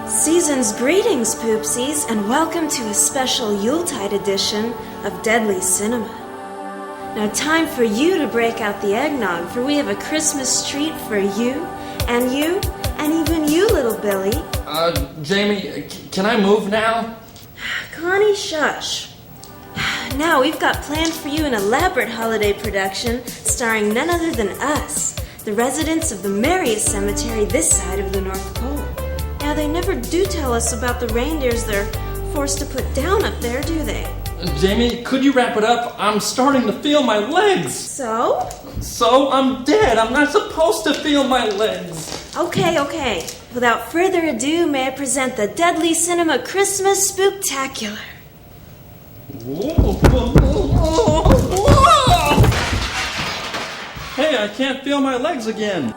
Season's greetings, Poopsies, and welcome to a special Yuletide edition of Deadly Cinema. Now, time for you to break out the eggnog, for we have a Christmas treat for you, and even you, little Billy. Jamie, can I move now? Connie, shush. Now, we've got planned for you an elaborate holiday production starring none other than us, the residents of the merriest cemetery this side of the North Pole. Now, they never do tell us about the reindeers they're forced to put down up there, do they? Jamie, could you wrap it up? I'm starting to feel my legs. So? So? I'm dead. I'm not supposed to feel my legs. Okay. Without further ado, may I present the Deadly Cinema Christmas Spooktacular. Whoa. Hey, I can't feel my legs again.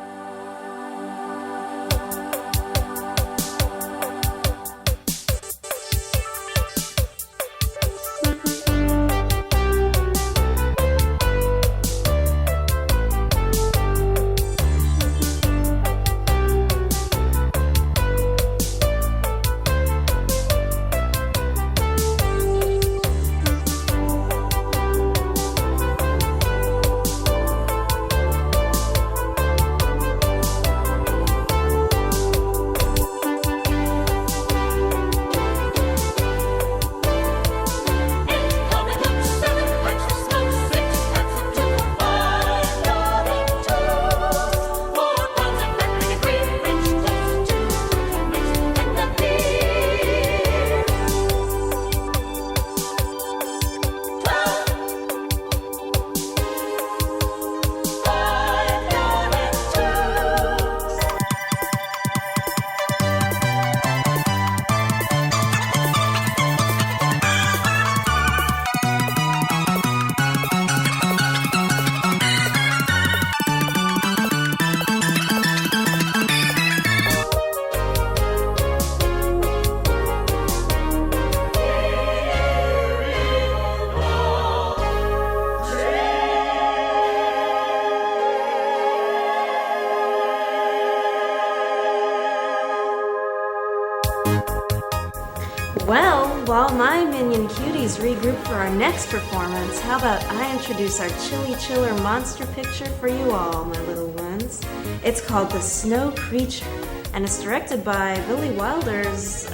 Well, while my minion cuties regroup for our next performance, how about I introduce our chilly chiller monster picture for you all, my little ones. It's called The Snow Creature, and it's directed by Billy Wilder's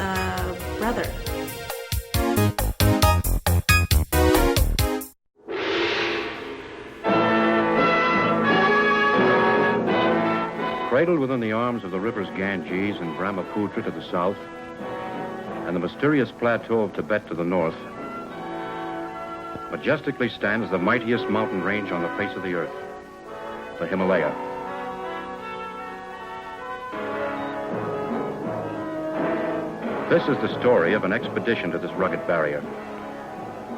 brother. Cradled within the arms of the rivers Ganges and Brahmaputra to the south, and the mysterious plateau of Tibet to the north, majestically stands the mightiest mountain range on the face of the earth, the Himalaya. This is the story of an expedition to this rugged barrier,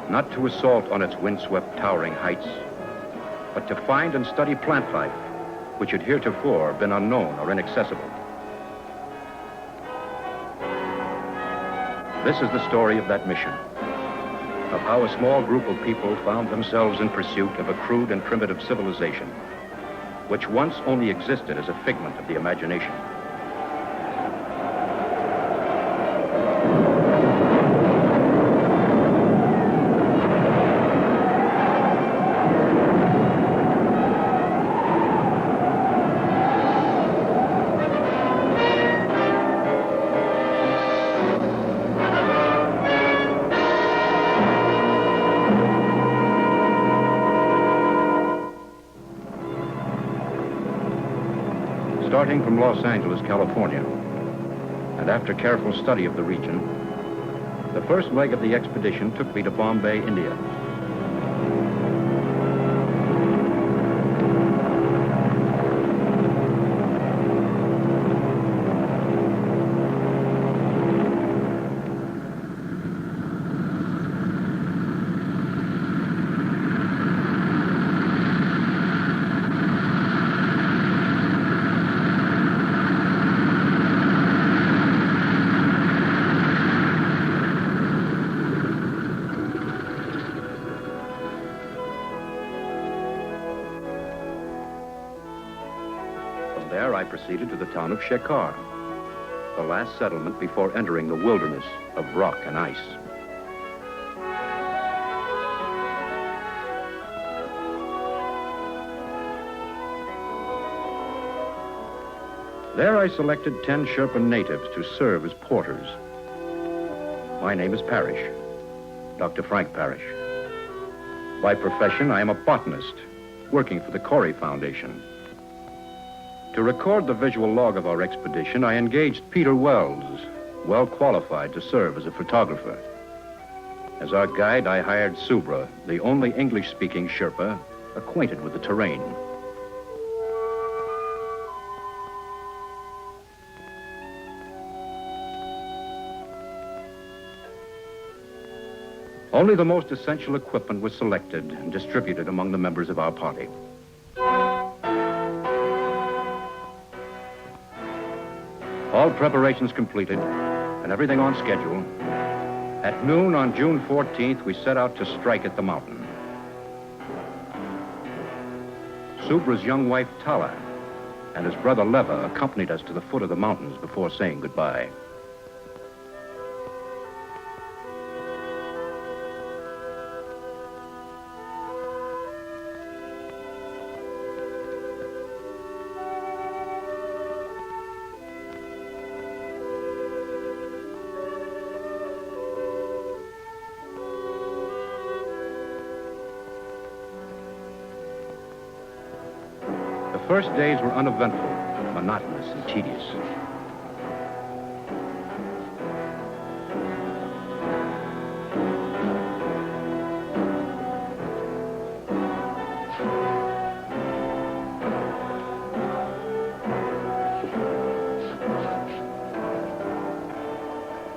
not to assault on its windswept, towering heights, but to find and study plant life, which had heretofore been unknown or inaccessible. This is the story of that mission, of how a small group of people found themselves in pursuit of a crude and primitive civilization, which once only existed as a figment of the imagination. Starting from Los Angeles, California, and after careful study of the region, the first leg of the expedition took me to Bombay, India. There, I proceeded to the town of Shekhar, the last settlement before entering the wilderness of rock and ice. There, I selected 10 Sherpa natives to serve as porters. My name is Parrish, Dr. Frank Parrish. By profession, I am a botanist working for the Corey Foundation. To record the visual log of our expedition, I engaged Peter Wells, well qualified to serve as a photographer. As our guide, I hired Subra, the only English-speaking Sherpa acquainted with the terrain. Only the most essential equipment was selected and distributed among the members of our party. All preparations completed and everything on schedule, at noon on June 14th, we set out to strike at the mountain. Subra's young wife, Tala, and his brother, Leva, accompanied us to the foot of the mountains before saying goodbye. The first days were uneventful, monotonous, and tedious.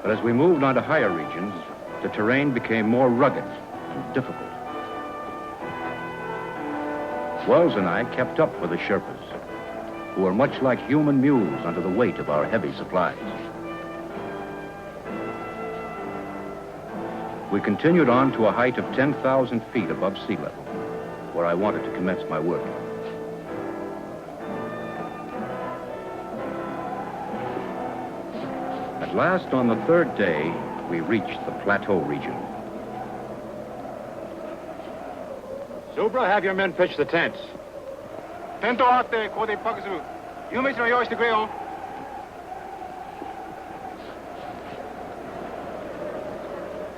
But as we moved on to higher regions, the terrain became more rugged and difficult. Wells and I kept up with the Sherpas, who were much like human mules under the weight of our heavy supplies. We continued on to a height of 10,000 feet above sea level, where I wanted to commence my work. At last, on the third day, we reached the plateau region. Subra, have your men pitch the tents. Tento ate, kode pakasu. Yumichi no yoi shite kure yo.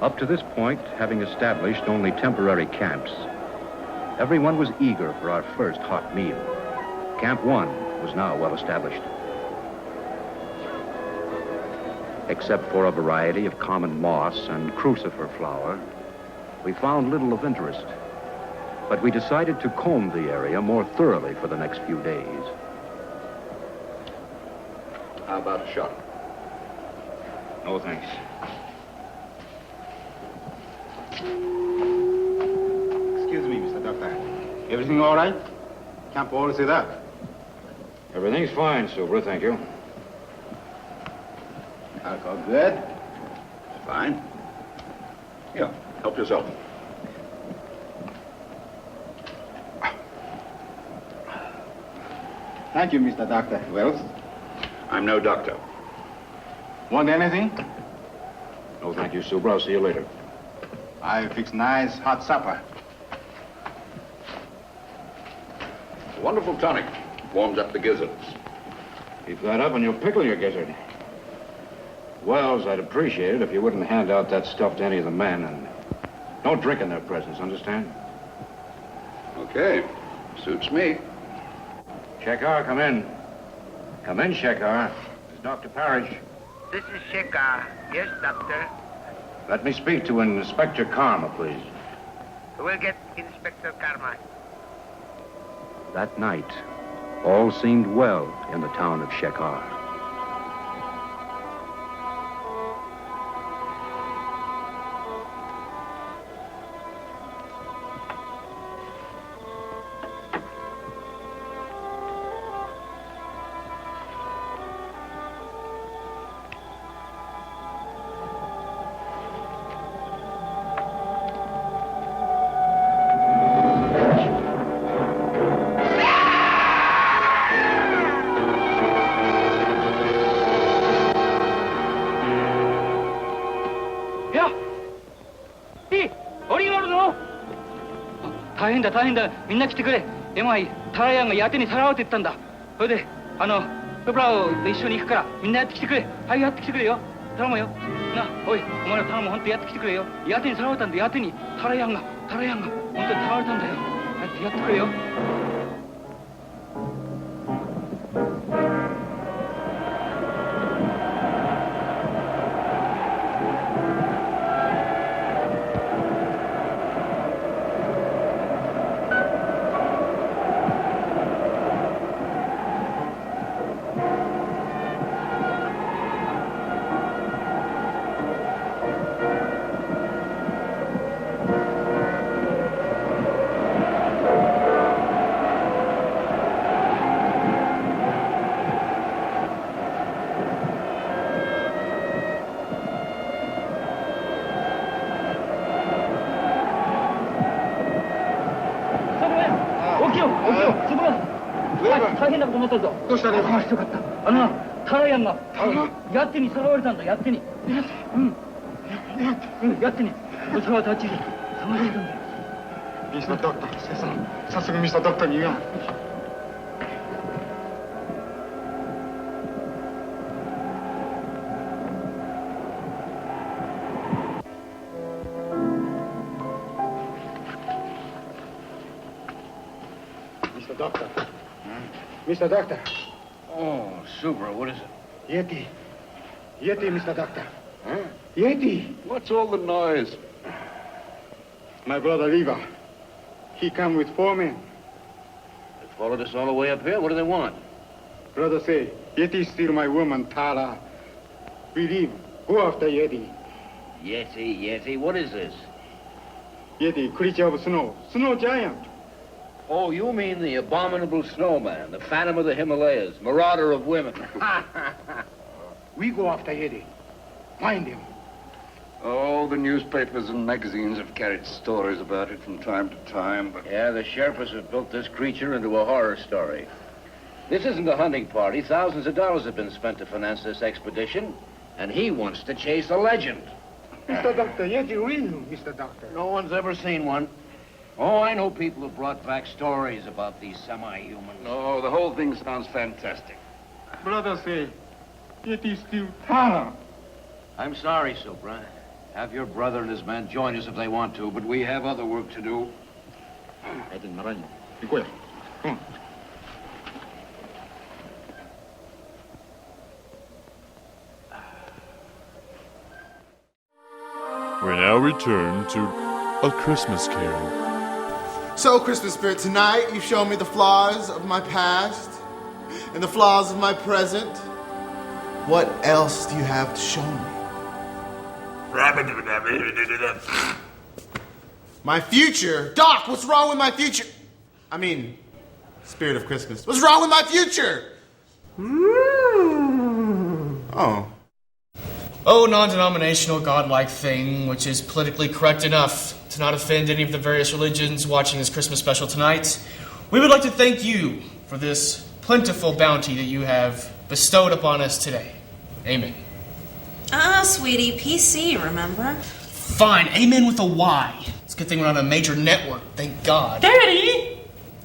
Up to this point, having established only temporary camps, everyone was eager for our first hot meal. Camp 1 was now well established. Except for a variety of common moss and crucifer flower, we found little of interest. But we decided to comb the area more thoroughly for the next few days. How about a shot? No, thanks. Excuse me, Mr. Doctor. Everything all right? Can't always say that. Everything's fine, Subra, thank you. Alcohol good? Fine. Here, Help yourself. Thank you, Mr. Doctor. Wells. I'm no doctor. Want anything? No, thank you, Subra. I'll see you later. I fix nice hot supper. A wonderful tonic. Warms up the gizzards. Keep that up and you'll pickle your gizzard. Wells, I'd appreciate it if you wouldn't hand out that stuff to any of the men, and don't drink in their presence, understand? Okay. Suits me. Shekhar, come in. Come in, Shekhar. This is Dr. Parrish. This is Shekhar. Yes, Doctor. Let me speak to Inspector Karma, please. We'll get Inspector Karma. That night, all seemed well in the town of Shekhar.大変だみんな来てくれエマイタラヤンがやてにさらわって言ったんだそれでプブラオで一緒に行くからみんなやってきてくれはいやってきてくれよ頼むよなおいお前ら頼む本当やってきてくれよやてにさらわれたんだやてにタラヤンが本当にさらわれたんだよやってくれよ大変なことになったぞ。どうしたの？ああ、よかった。タラヤンがやってにさらわれたんだ。やってに。やってに。こちらは立ち探してたんだよ。ミスタードクター、早速ミスタードクターに言うよ。Mr. Doctor. Oh, Subra, what is it? Yeti, Mr. Doctor. Huh? Yeti. What's all the noise? My brother Lever. He come with 4 men. They followed us all the way up here. What do they want? Brother say, Yeti steal my woman, Tara. We leave. Go after Yeti. Yeti, what is this? Yeti, creature of snow. Snow giant. Oh, you mean the abominable snowman, the phantom of the Himalayas, marauder of women. We go after Yeti. Find him. Oh, the newspapers and magazines have carried stories about it from time to time, but... Yeah, the Sherpas have built this creature into a horror story. This isn't a hunting party. Thousands of dollars have been spent to finance this expedition, and he wants to chase a legend. Mr. Doctor, Yeti real, Mr. Doctor. No one's ever seen one. Oh, I know people who brought back stories about these semi-humans. No, the whole thing sounds fantastic. Brother say, Yeti steal Tara. I'm sorry, Supra. Have your brother and his men join us if they want to, but we have other work to do. We now return to A Christmas Carol. So, Christmas Spirit, tonight you've shown me the flaws of my past and the flaws of my present. What else do you have to show me? My future? Doc, what's wrong with my future? I mean, Spirit of Christmas. What's wrong with my future? Oh. oh, non-denominational godlike thing, which is politically correct enough to not offend any of the various religions watching this Christmas special tonight, we would like to thank you for this plentiful bounty that you have bestowed upon us today. Amen. Sweetie, PC, remember? Fine, amen with a Y. It's a good thing we're on a major network, thank God. Daddy!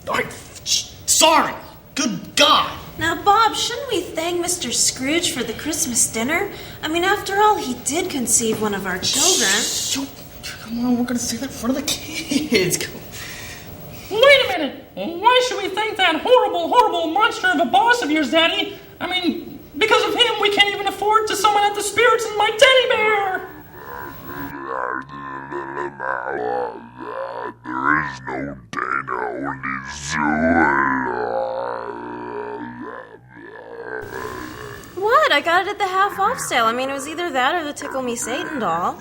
All right, sorry. Good God. Now, Bob, shouldn't we thank Mr. Scrooge for the Christmas dinner? I mean, after all, he did conceive one of our children. Come on, we're going to say that in front of the kids. Wait a minute! Why should we thank that horrible, horrible monster of a boss of yours, Daddy? I mean, because of him, we can't even afford to summon out the spirits in my teddy bear! There is no Dana, only Zula. What? I got it at the half-off sale. I mean, it was either that or the Tickle Me Satan doll.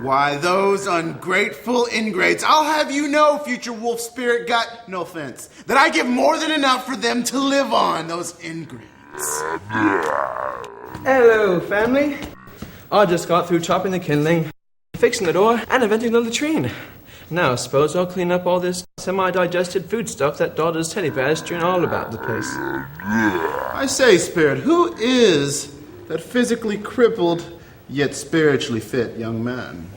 Why, those ungrateful ingrates. I'll have you know, future wolf spirit gut, no offense, that I give more than enough for them to live on, those ingrates. Hello, family. I just got through chopping the kindling, fixing the door, and inventing the latrine. Now, I suppose I'll clean up all this semi-digested food stuff that daughter's teddy bear is strewn all about the place. I say, Spirit, who is that physically crippled yet spiritually fit young man?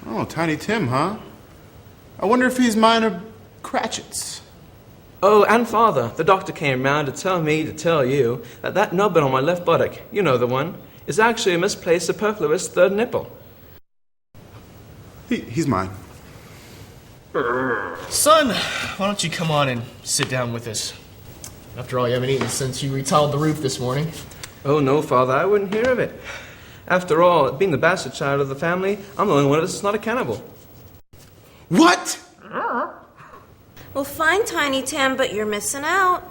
Oh, Tiny Tim, huh? I wonder if he's minor Cratchits. Oh, and Father, the doctor came round to tell me to tell you that nubbin on my left buttock, you know the one, is actually a misplaced superfluous third nipple. He's mine. Son, why don't you come on and sit down with us? After all, you haven't eaten since you retiled the roof this morning. Oh, no, Father, I wouldn't hear of it. After all, being the bastard child of the family, I'm the only one that's not a cannibal. What? Well, fine, Tiny Tim, but you're missing out.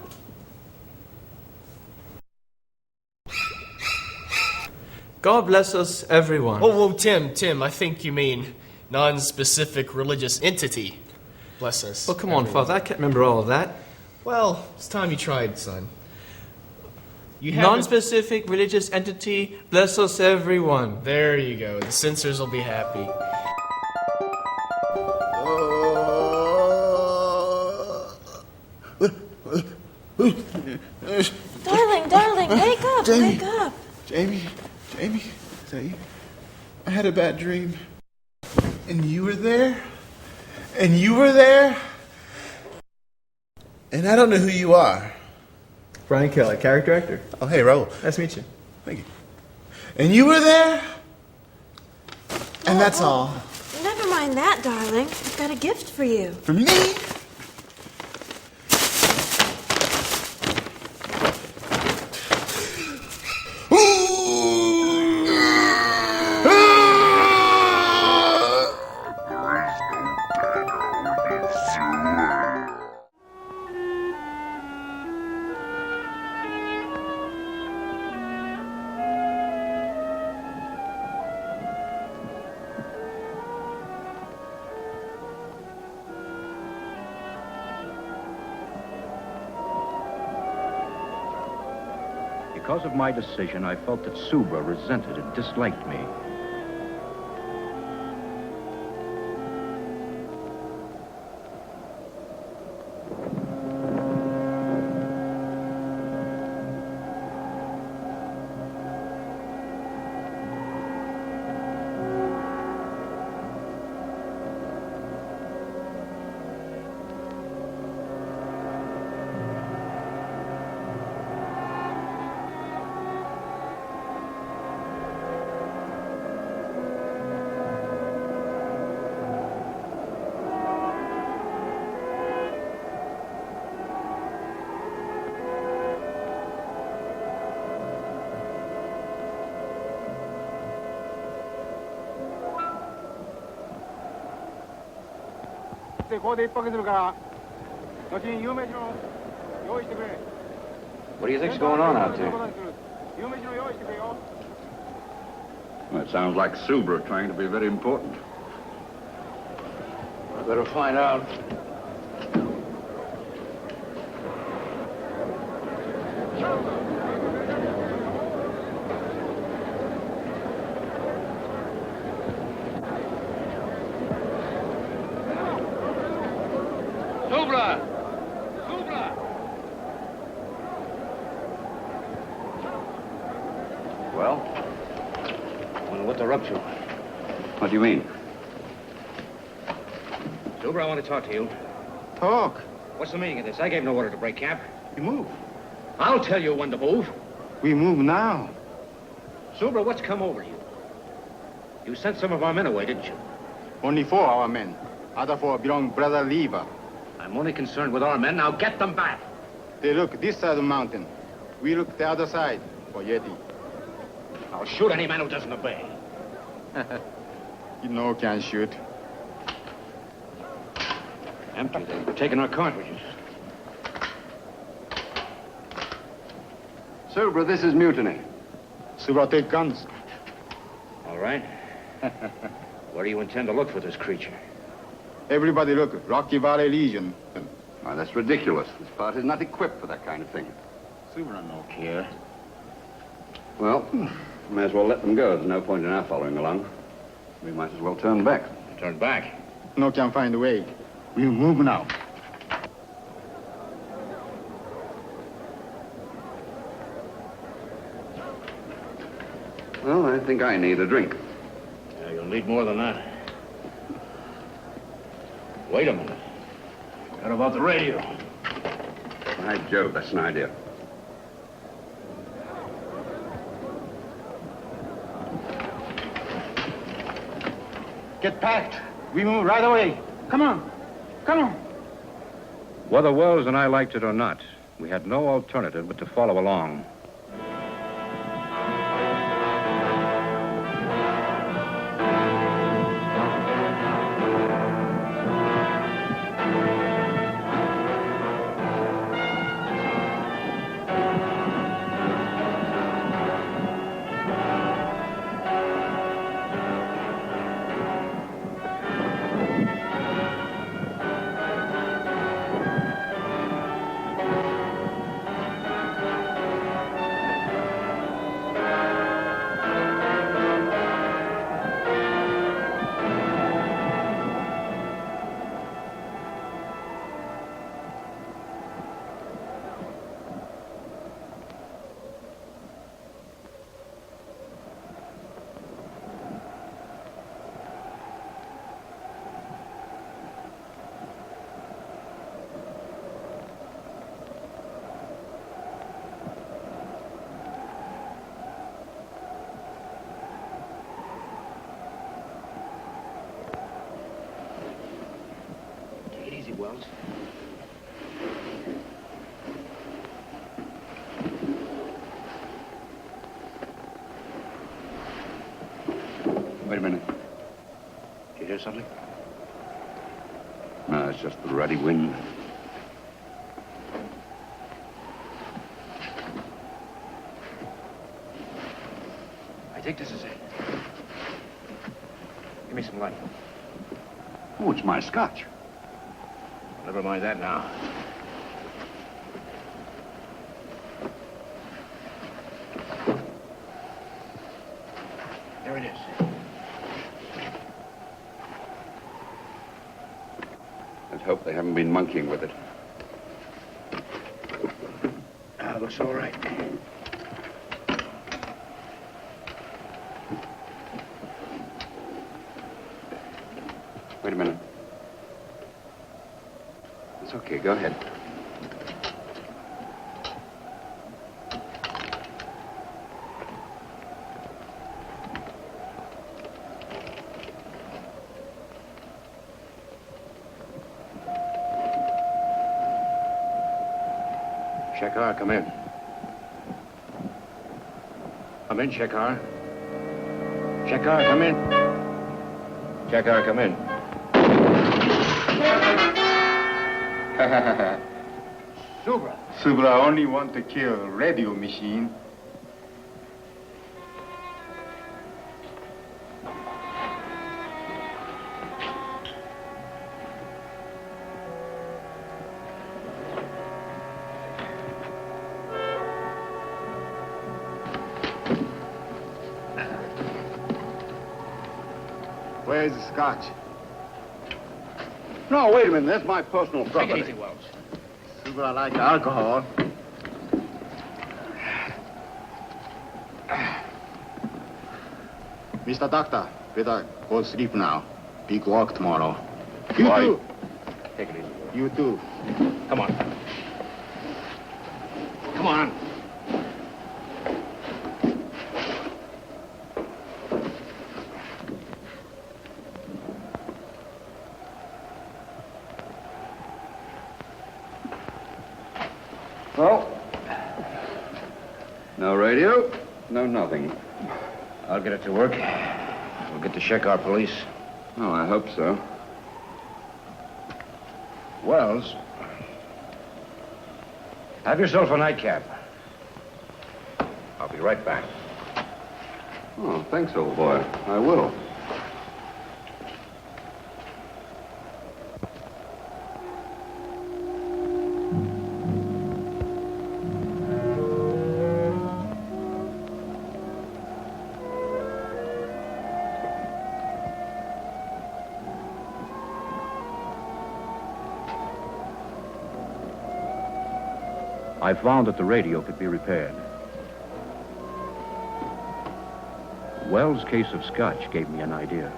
God bless us, everyone. Whoa, Tim, I think you mean non-specific religious entity. Bless us. Well, come on, Father, I can't remember all of that. Well, it's time you tried, son. Non-specific religious entity, bless us, everyone. There you go. The censors will be happy. Darling, wake up, Jamie, wake up. Jamie, is that you? I had a bad dream. And you were there? And you were there? And I don't know who you are. Brian Kelly, character actor. Oh, hey, Raul. Nice to meet you. Thank you. And you were there? And that's all. Never mind that, darling. I've got a gift for you. For me? Because of my decision, I felt that Subra resented and disliked me. What do you think's going on out there? Well, it sounds like Subra trying to be very important. I better find out. Subra! Subra! Well? Wonder what they're up to. What do you mean? Subra, I want to talk to you. Talk. What's the meaning of this? I gave no order to break camp. We move. I'll tell you when to move. We move now. Subra, what's come over you? You sent some of our men away, didn't you? Only 4 our men. Other 4 belong Brother Lever. I'm only concerned with our men. Now get them back. They look this side of the mountain. We look the other side for Yeti. I'll shoot any man who doesn't obey. You know can't shoot. Empty. They're taking our cartridges. Subra, this is mutiny. Subra, take guns. All right. Where do you intend to look for this creature? Everybody look. Rocky Valley Legion. Why, that's ridiculous. This part is not equipped for that kind of thing. Subra no care. Well, may as well let them go. There's no point in our following along. We might as well turn back. Turn back. No can find a way. We move now. Well, I think I need a drink. Yeah, you'll need more than that. Wait a minute. What about the radio? By Jove, that's an idea. Get packed. We move right away. Come on. Come on. Whether Wells and I liked it or not, we had no alternative but to follow along. Wells. Wait a minute. Did you hear something? No, it's just the ruddy wind. I think this is it. Give me some light. Oh, it's my scotch. Never mind that now. There it is. Let's hope they haven't been monkeying with it. Looks all right. Wait a minute. It's okay, go ahead. Shekhar, come in. Come in, Shekhar. Shekhar, come in. Shekhar, come in. Subra. Subra only want to kill radio machine. Where's the scotch? No, wait a minute. That's my personal property. Take it easy, Wells. Subra likes alcohol. Mr. Doctor, better go sleep now. Big work tomorrow. You Why? too. Take it easy. You too. Come on. Come on. Well, no radio, no nothing. I'll get it to work. We'll get to check our police. Oh, I hope so. Wells, have yourself a nightcap. I'll be right back. Oh, thanks, old boy. I will. I found that the radio could be repaired. Wells' case of scotch gave me an idea.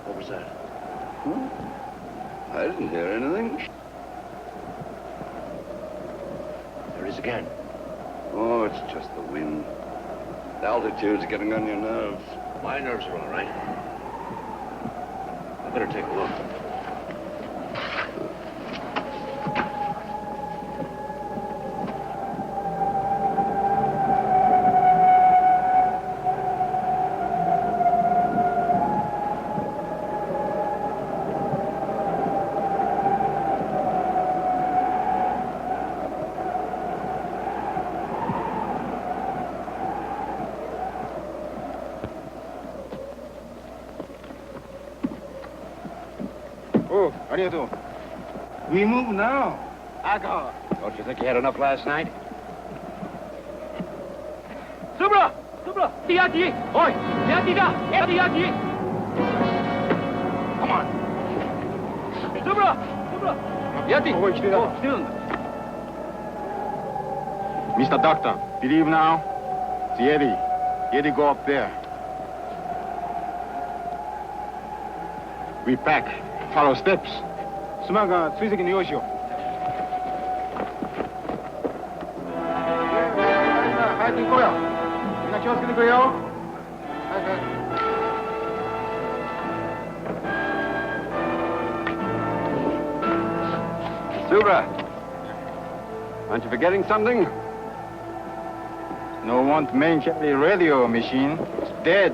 What was that? I didn't hear anything. There it is again. Oh, it's just the wind. The altitude's getting on your nerves. My nerves are all right. I better take a look. Oh, arigato. We move now. Alcohol. Don't you think you had enough last night? Subra! Subra! Yaki! Oi! Yaki da! Yaki! Come on. Subra! Subra! Yaki! Oh, still Oh, still in Mr. Doctor, believe now? The Yeti. Yeti go up there. We pack. Follow steps. 수마가 수의색이 넣으시오. 하여튼 거야. 그냥 키워스키는 거예요. Subra, aren't you forgetting something? No want main Charlie radio machine. It's dead.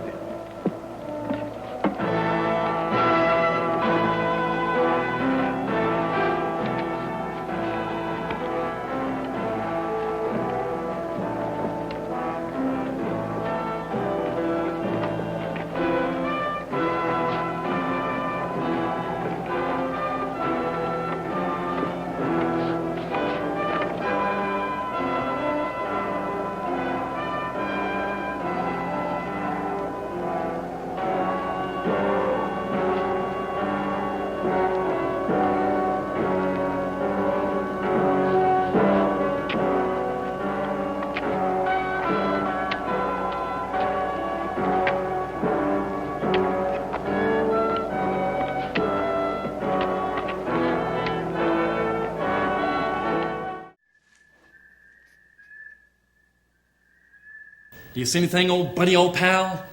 Do you see anything, old buddy, old pal?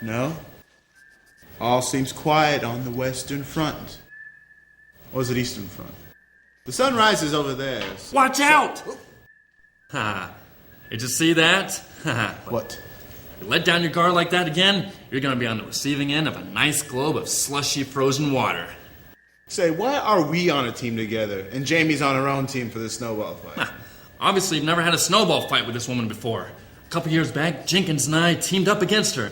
No. All seems quiet on the Western Front. Or is it Eastern Front? The sun rises over there. So... Watch out! Ha! Did you see that? What? You let down your guard like that again, you're gonna be on the receiving end of a nice globe of slushy frozen water. Say, why are we on a team together and Jamie's on her own team for this snowball fight? Obviously, you've never had a snowball fight with this woman before. A couple years back, Jenkins and I teamed up against her,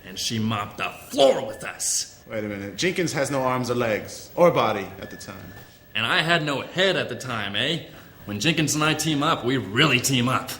and she mopped the floor with us. Wait a minute. Jenkins has no arms or legs, or body at the time. And I had no head at the time, eh? When Jenkins and I team up, we really team up.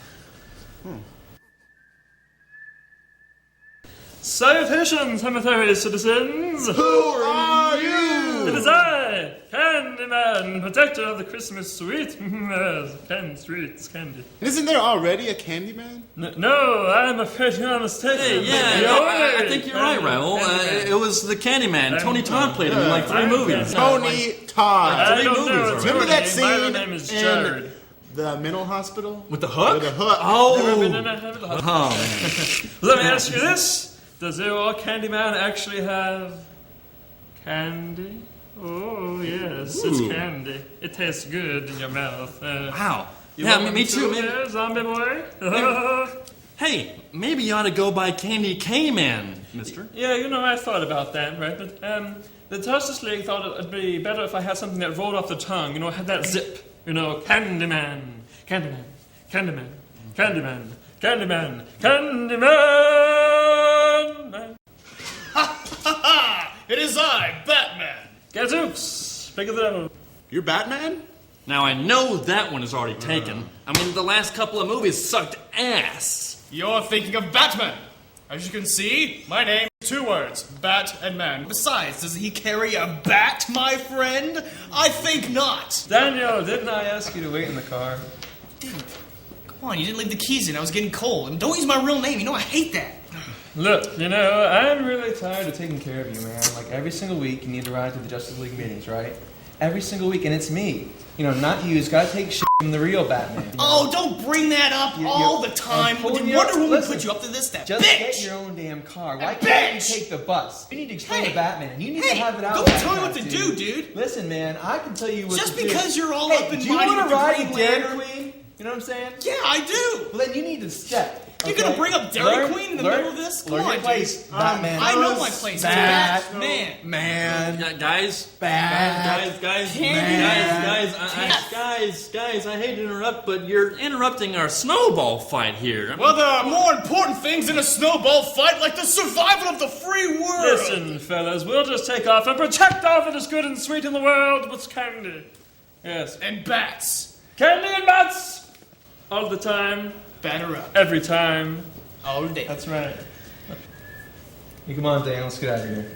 Salutations, cemetery citizens! Who are you? It is I, Candyman, protector of the Christmas sweet. Candy sweets, candy. Isn't there already a Candyman? No, I'm afraid you're mistaken. Hey, I think you're right, Raoul. It was the Candyman. Tony Todd played him in like 3 movies. Tony Todd. I don't know. Remember that scene My name is Jared. in the mental hospital? With the hook? With the hook. Oh! Never been in a hook. Oh. Let me ask you this. Does your Candyman actually have candy? Oh, yes, it's candy. It tastes good in your mouth. Wow. You Yeah, want me too. Maybe... there, zombie boy? Hey, maybe you ought to go by Candy K-Man, mister. Yeah, I thought about that, right? But the Justice League thought it'd be better if I had something that rolled off the tongue. Had that zip. Candyman, Candyman, Candyman, Candyman, Candyman, Candyman. It is I, Batman. Gadzooks, pick it up. You're Batman? Now, I know that one is already taken. I mean, the last couple of movies sucked ass. You're thinking of Batman. As you can see, my name is 2 words, Bat and Man. Besides, does he carry a bat, my friend? I think not. Daniel, didn't I ask you to wait in the car? Dude, come on, you didn't leave the keys in. I was getting cold. And don't use my real name. I hate that. Look, I'm really tired of taking care of you, man. Like, every single week, you need to ride to the Justice League meetings, right? Every single week, and it's me. Not you. It's gotta take shit from the real Batman. Oh, don't bring that up all the time. Did Wonder Woman put you up to this? That just bitch! Get your own damn car. Why can't you take the bus? You need to explain to Batman. You need to have it out. Don't tell me what to do, dude. Listen, man, I can tell you what just to do. Just because you're all up in do you want to ride in Dairy Queen? You know what I'm saying? Yeah, I do. Well, then you need to step. You're gonna bring up Dairy Queen in the middle of this? Come on, place, Batman. I know my place. Batman. Guys, I hate to interrupt, but you're interrupting our snowball fight here. Well, there are more important things in a snowball fight, like the survival of the free world. Listen, fellas, we'll just take off and protect all that is good and sweet in the world with candy. Yes. And bats. Candy and bats! All the time. Batter up. Every time. All day. That's right. You come on, Dan. Let's get out of here.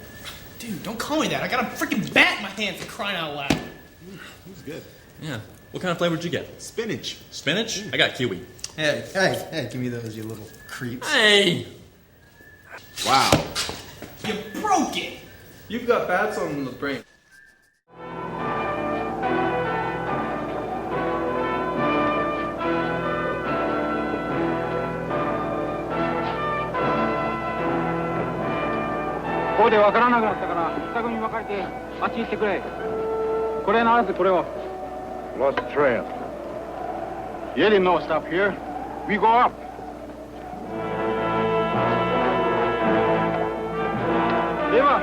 Dude, don't call me that. I got a freaking bat in my hand for crying out loud. He's good. Yeah. What kind of flavor did you get? Spinach. Spinach? I got kiwi. Hey, give me those, you little creeps. Hey! Wow. You broke it. You've got bats on the brain.ここでわからなくなったから二組に分かれてあっち行ってくれ。これならずこれを。Lost the trail. You didn't know stop here. We go up. De va.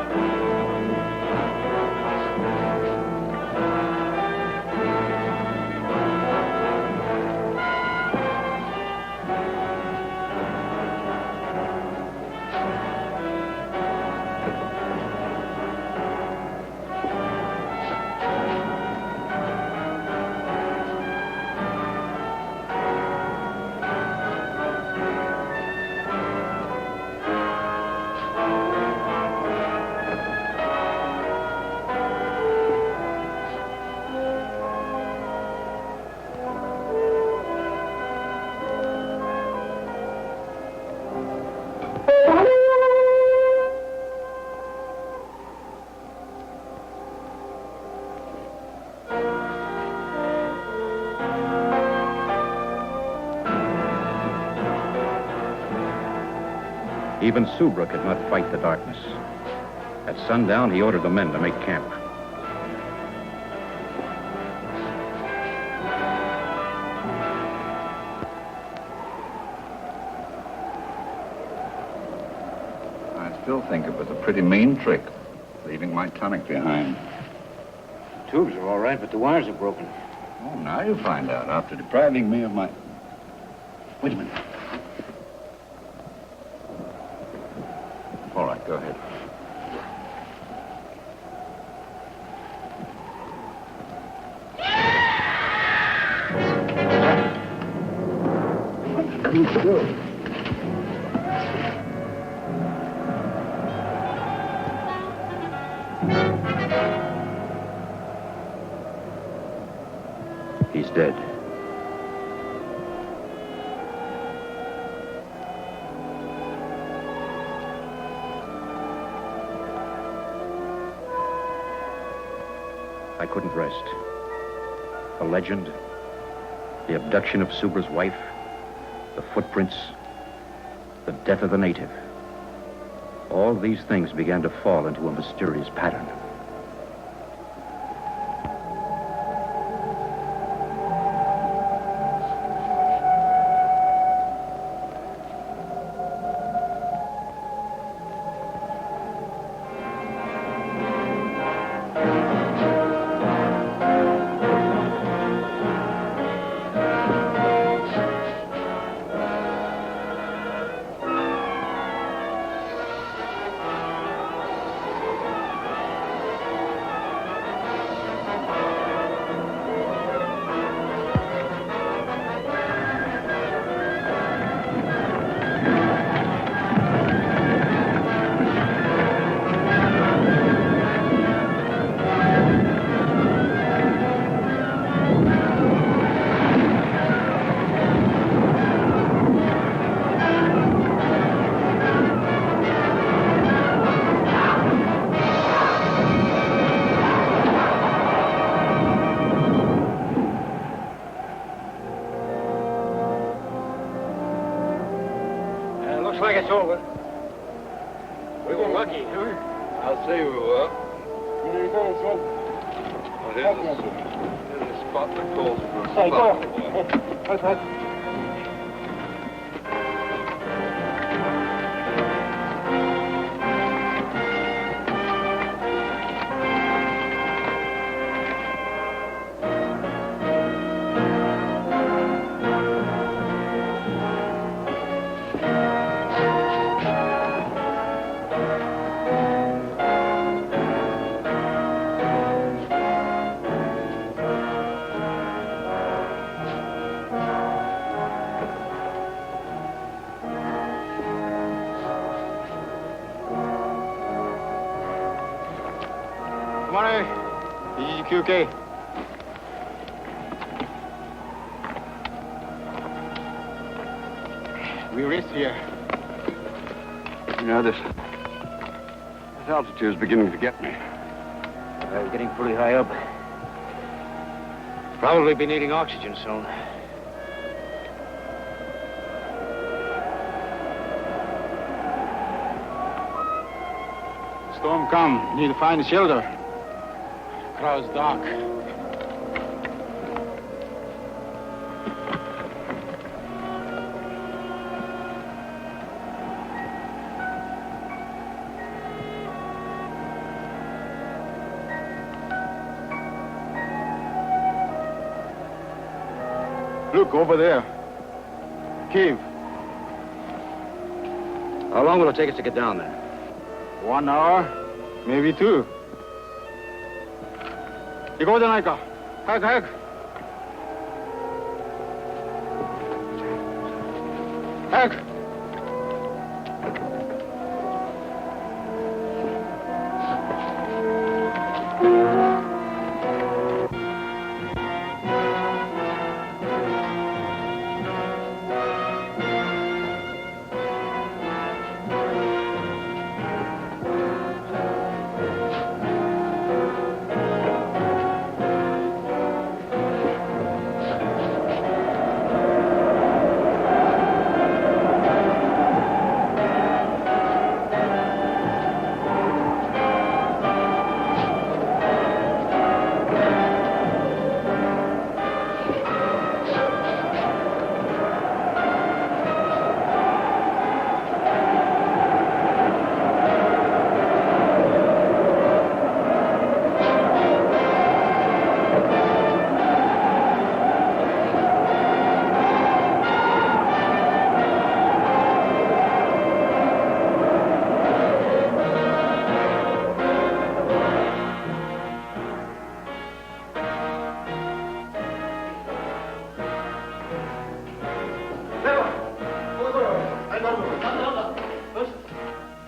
Even Subra could not fight the darkness. At sundown, he ordered the men to make camp. still think it was a pretty mean trick, leaving my tonic behind. The tubes are all right, but the wires are broken. Oh, now you find out, after depriving me of my... Wait a minute. All right, go ahead. He's dead. I couldn't rest. The legend, the abduction of Subra's wife, the footprints, the death of the native. All these things began to fall into a mysterious pattern. Looks like it's over. We were lucky, huh? I'll say we were. Here's a spot that calls for a spot. Okay. We rest here. You know, this altitude is beginning to get me. We're getting pretty high up. Probably be needing oxygen soon. Storm come. Need to find a shelter. Crowd's dark. Look, over there. Cave. How long will it take us to get down there? 1 hour, maybe 2. 行こうじゃないか。早く早く。早く。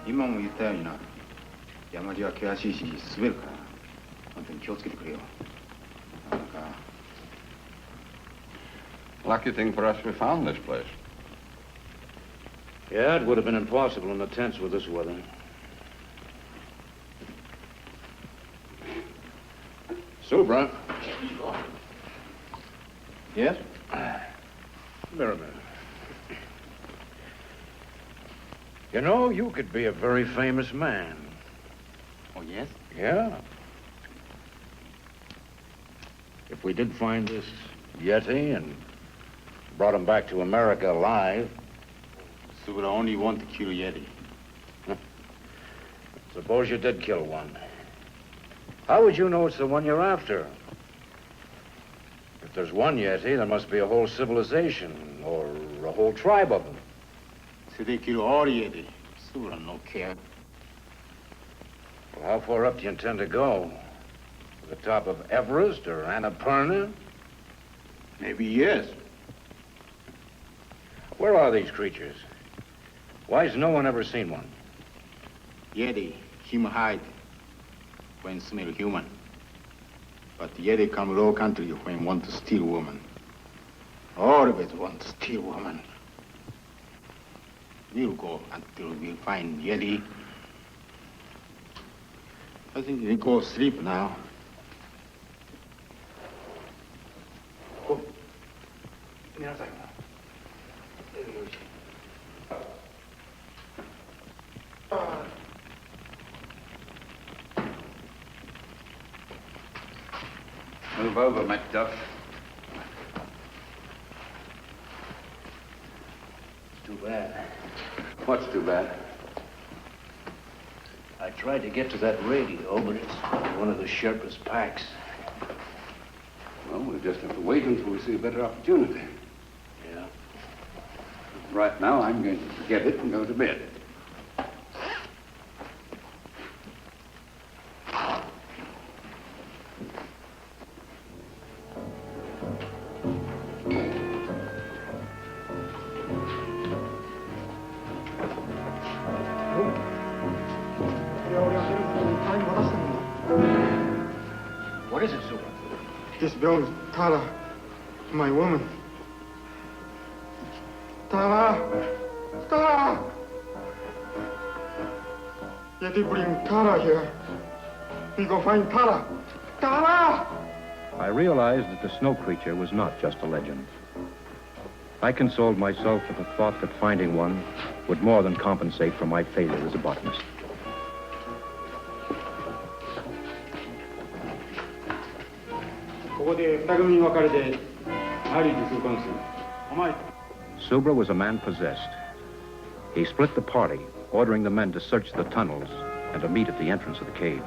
今も言ったようにな、山地は険しいし滑るから、本当に気をつけてくれよ。なかなか。Lucky thing for us we found this place. Yeah, it would have been impossible in the tents with this weather. Subra. Yes? Mirror. You know, you could be a very famous man. Oh, yes? Yeah. If we did find this Yeti and brought him back to America alive. Subra only want to kill Yeti. Suppose you did kill one. How would you know it's the one you're after? If there's one Yeti, there must be a whole civilization or a whole tribe of them. So they kill all Yeti. Subra no care. Well, how far up do you intend to go? To the top of Everest or Annapurna? Maybe yes. Where are these creatures? Why has no one ever seen one? Yeti, him hide when smell human. But Yeti come low country when want to steal woman. Always want to steal woman. We'll go until we find Yeti. I think we go sleep now. Go. Move over, Macduff. Too bad. What's too bad? I tried to get to that radio, but it's one of the sharpest packs. Well, we'll just have to wait until we see a better opportunity. Yeah. Right now, I'm going to forget it and go to bed. What is it, Super? This belongs to Tara, my woman. Tara! Tara! Yeti bring Tara here. We go find Tara. Tara! I realized that the snow creature was not just a legend. I consoled myself with the thought that finding one would more than compensate for my failure as a botanist. Subra was a man possessed. He split the party, ordering the men to search the tunnels and to meet at the entrance of the cave.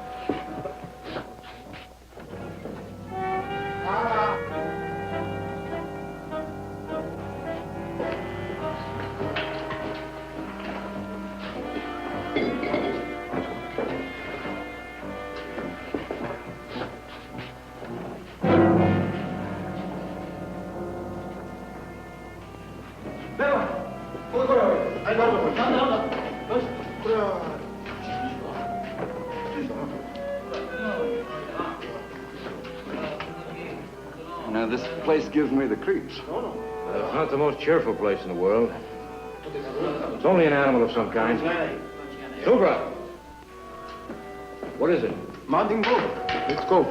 Now, this place gives me the creeps. It's not the most cheerful place in the world. It's only an animal of some kind. Subra! What is it? Mountain goat. Let's go.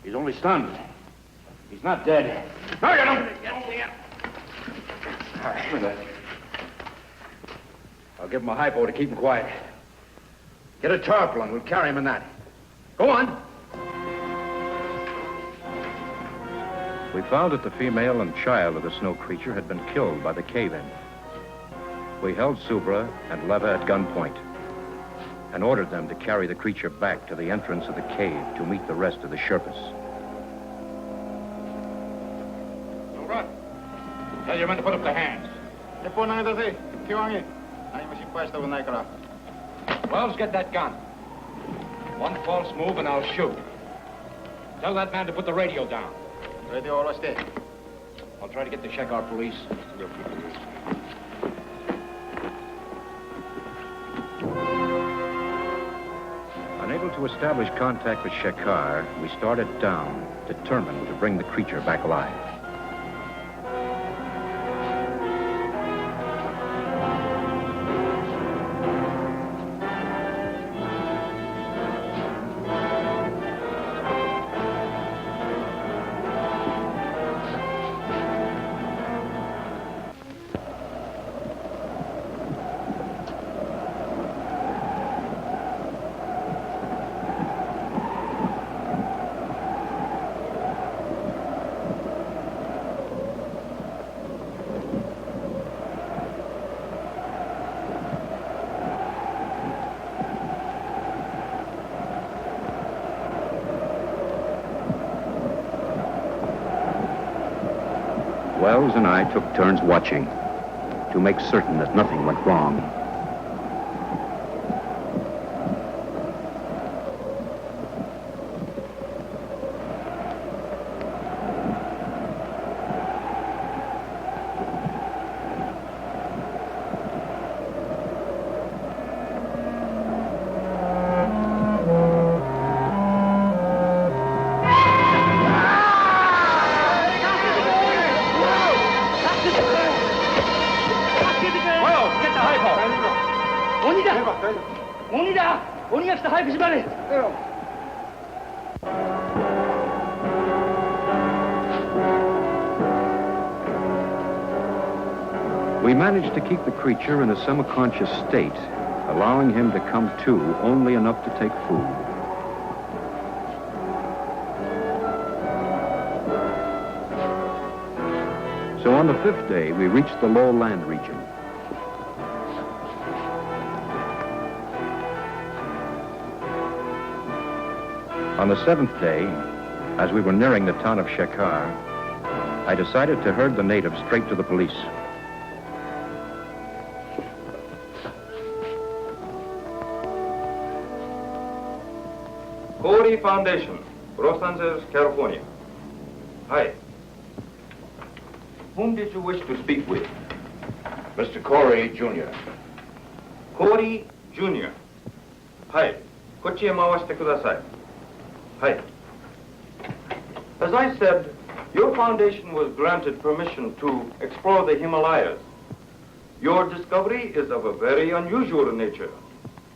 He's only stunned. He's not dead. No, you don't. All right, give me that. I'll give him a hypo to keep him quiet. Get a tarpaulin. We'll carry him in that. Go on. We found that the female and child of the snow creature had been killed by the cave-in. We held Subra and Leva at gunpoint and ordered them to carry the creature back to the entrance of the cave to meet the rest of the Sherpas. Subra, tell your men to put up their hands. Wells, get that gun. One false move and I'll shoot. Tell that man to put the radio down. Radio all stay. I'll try to get to check our police. Unable to establish contact with Shekar, we started down, determined to bring the creature back alive. Wells and I took turns watching to make certain that nothing went wrong. We managed to keep the creature in a semi-conscious state, allowing him to come to only enough to take food. So on the 5th day, we reached the low land region. On the 7th day, as we were nearing the town of Shekar, I decided to herd the natives straight to the police. Corey Foundation, Los Angeles, California. Hi. Whom did you wish to speak with? Mr. Corey, Jr. Corey, Jr. Hi. こっちへ回してください. Hi. As I said, your foundation was granted permission to explore the Himalayas. Your discovery is of a very unusual nature,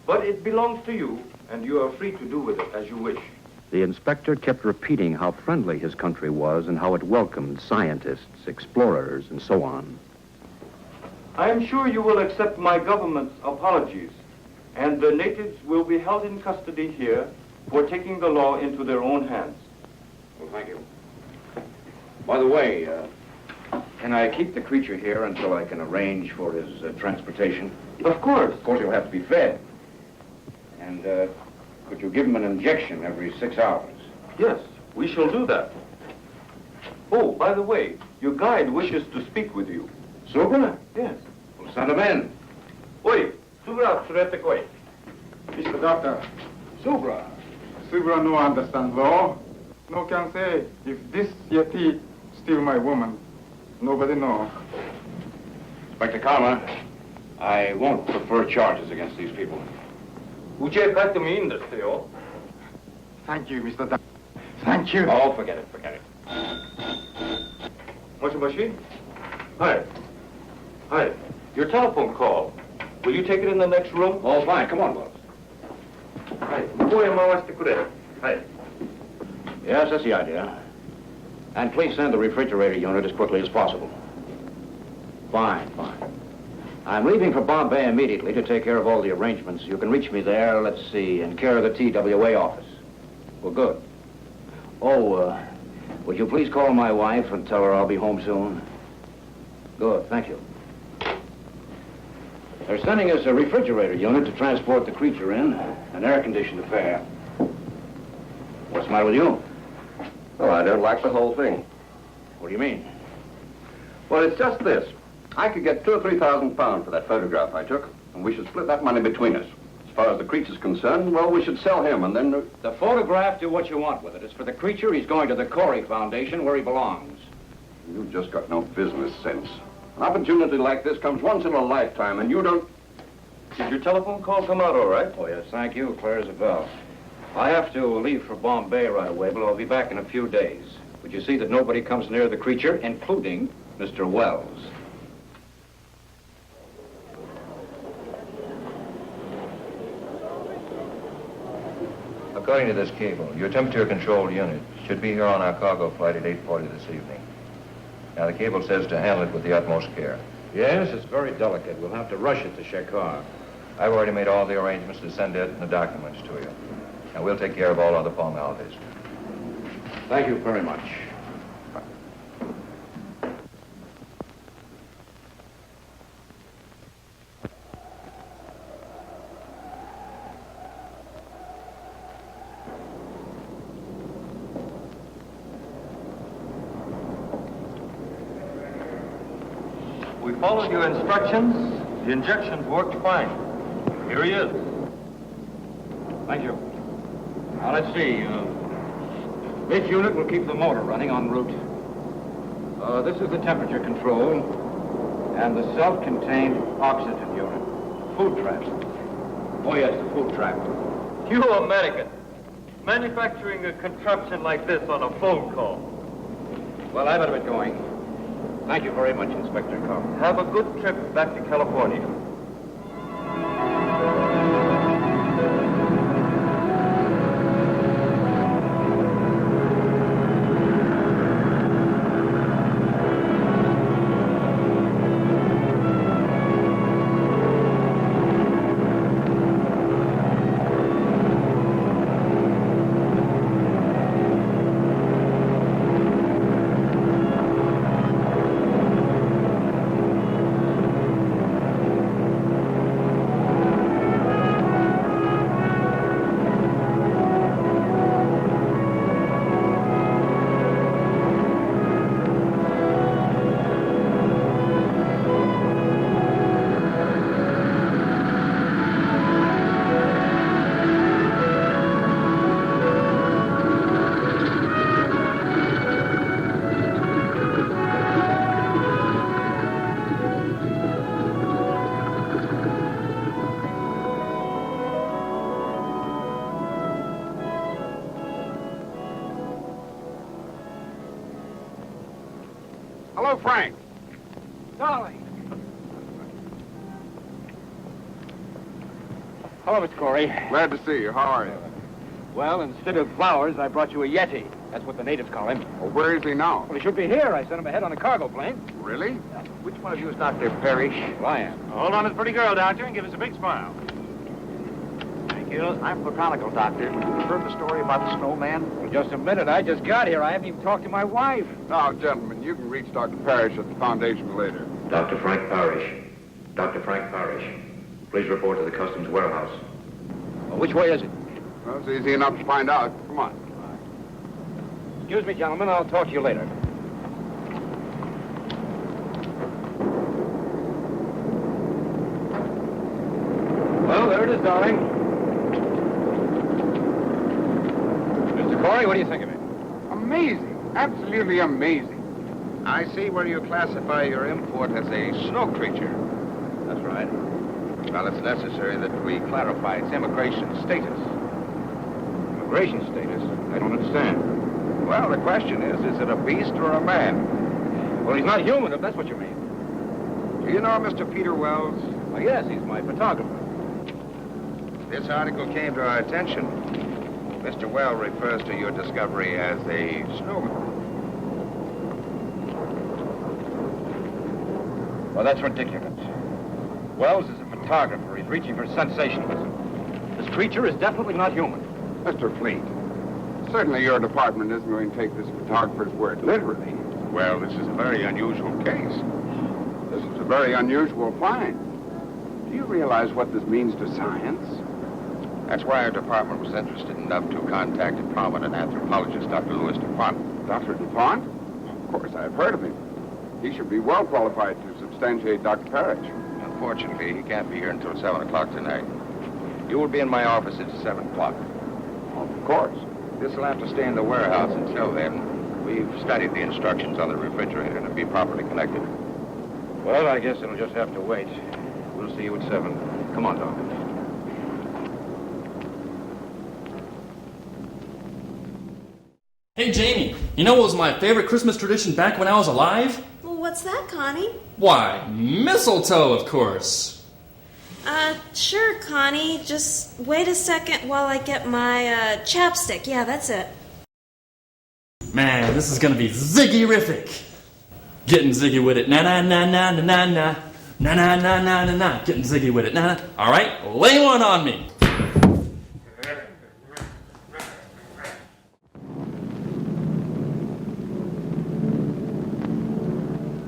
but it belongs to you, and you are free to do with it as you wish. The inspector kept repeating how friendly his country was and how it welcomed scientists, explorers, and so on. I am sure you will accept my government's apologies, and the natives will be held in custody here for taking the law into their own hands. Well, thank you. By the way, can I keep the creature here until I can arrange for his transportation? Of course. Of course, he'll have to be fed. And could you give him an injection every 6 hours? Yes, we shall do that. Oh, by the way, your guide wishes to speak with you. Subra? Yes. Well, send him in. Oi, Subra, surete koi. Mr. Doctor, Subra. Subra no understand law. No can say if this Yeti steal my woman. Nobody know. Inspector Karma, I won't prefer charges against these people. Thank you, Mr. Doctor. Thank you. Oh, forget it, forget it. Moshi? Hi. Hi. Your telephone call. Will you take it in the next room? Oh, fine. Come on, Wells. Hi. 向こうへ回してくれ. Hi. Yes, that's the idea. And please send the refrigerator unit as quickly as possible. Fine. I'm leaving for Bombay immediately to take care of all the arrangements. You can reach me there, let's see, in care of the TWA office. Well, good. Oh, would you please call my wife and tell her I'll be home soon? Good, thank you. They're sending us a refrigerator unit to transport the creature in, an air-conditioned affair. What's the matter with you? Well, I don't like the whole thing. What do you mean? Well, it's just this. I could get £2,000 or £3,000 for that photograph I took, and we should split that money between us. As far as the creature's concerned, well, we should sell him, and then... The photograph, do what you want with it. As for the creature, he's going to the Corey Foundation, where he belongs. You've just got no business sense. An opportunity like this comes once in a lifetime, and you don't... Did your telephone call come out all right? Oh, yes, thank you. Clear as a bell. I have to leave for Bombay right away, but I'll be back in a few days. Would you see that nobody comes near the creature, including Mr. Wells? According to this cable, your temperature-controlled unit should be here on our cargo flight at 8:40 this evening. Now, the cable says to handle it with the utmost care. Yes, it's very delicate. We'll have to rush it to Shekar. I've already made all the arrangements to send it and the documents to you. And we'll take care of all other formalities. Thank you very much. We followed your instructions. The injections worked fine. Here he is. Thank you. Now, let's see. This unit will keep the motor running en route. This is the temperature control and the self-contained oxygen unit. Food trap. Oh, yes, the food trap. You American, manufacturing a contraption like this on a phone call. Well, I better get going. Thank you very much, Inspector Carr. Have a good trip back to California. Hello, Frank. Darling. Hello, Mr. Corey. Glad to see you. How are you? Well, instead of flowers, I brought you a Yeti. That's what the natives call him. Well, where is he now? Well, he should be here. I sent him ahead on a cargo plane. Really? Which one of you is Dr. Parrish? Well, I am. Hold on to the pretty girl, Doctor, and give us a big smile. Thank you. I'm Botanical Doctor. Would you heard the story about the snowman? Well, just a minute. I just got here. I haven't even talked to my wife. Now, gentlemen, you can reach Dr. Parrish at the Foundation later. Dr. Frank Parrish. Dr. Frank Parrish. Please report to the Customs warehouse. Well, which way is it? Well, it's easy enough to find out. Come on. Excuse me, gentlemen. I'll talk to you later. Well, there it is, darling. Mr. Corey, what do you think of it? Amazing. Absolutely amazing. I see where you classify your import as a snow creature. That's right. Well, it's necessary that we clarify its immigration status. Immigration status? I don't understand. Well, the question is it a beast or a man? Well, he's not human, if that's what you mean. Do you know Mr. Peter Wells? Well, yes, he's my photographer. This article came to our attention. Mr. Well refers to your discovery as a snowman. Well, that's ridiculous. Wells is a photographer. He's reaching for sensationalism. This creature is definitely not human. Mr. Fleet, certainly your department isn't going to take this photographer's word literally. Well, this is a very unusual case. This is a very unusual find. Do you realize what this means to science? That's why our department was interested enough to contact a prominent anthropologist, Dr. Louis DuPont. Dr. DuPont? Of course, I've heard of him. He should be well qualified to substantiate Dr. Parrish. Unfortunately, he can't be here until 7 o'clock tonight. You will be in my office at 7 o'clock. Of course. This will have to stay in the warehouse until then. We've studied the instructions on the refrigerator to be properly connected. Well, I guess it'll just have to wait. We'll see you at 7. Come on, Doc. Hey, Jamie, you know what was my favorite Christmas tradition back when I was alive? Well, what's that, Connie? Why, mistletoe, of course. Sure, Connie. Just wait a second while I get my, chapstick. Yeah, that's it. Man, this is gonna be ziggy-rific. Getting ziggy with it. Na-na-na-na-na-na-na. Na-na-na-na-na-na. Getting ziggy with it. Na-na. All right, lay one on me.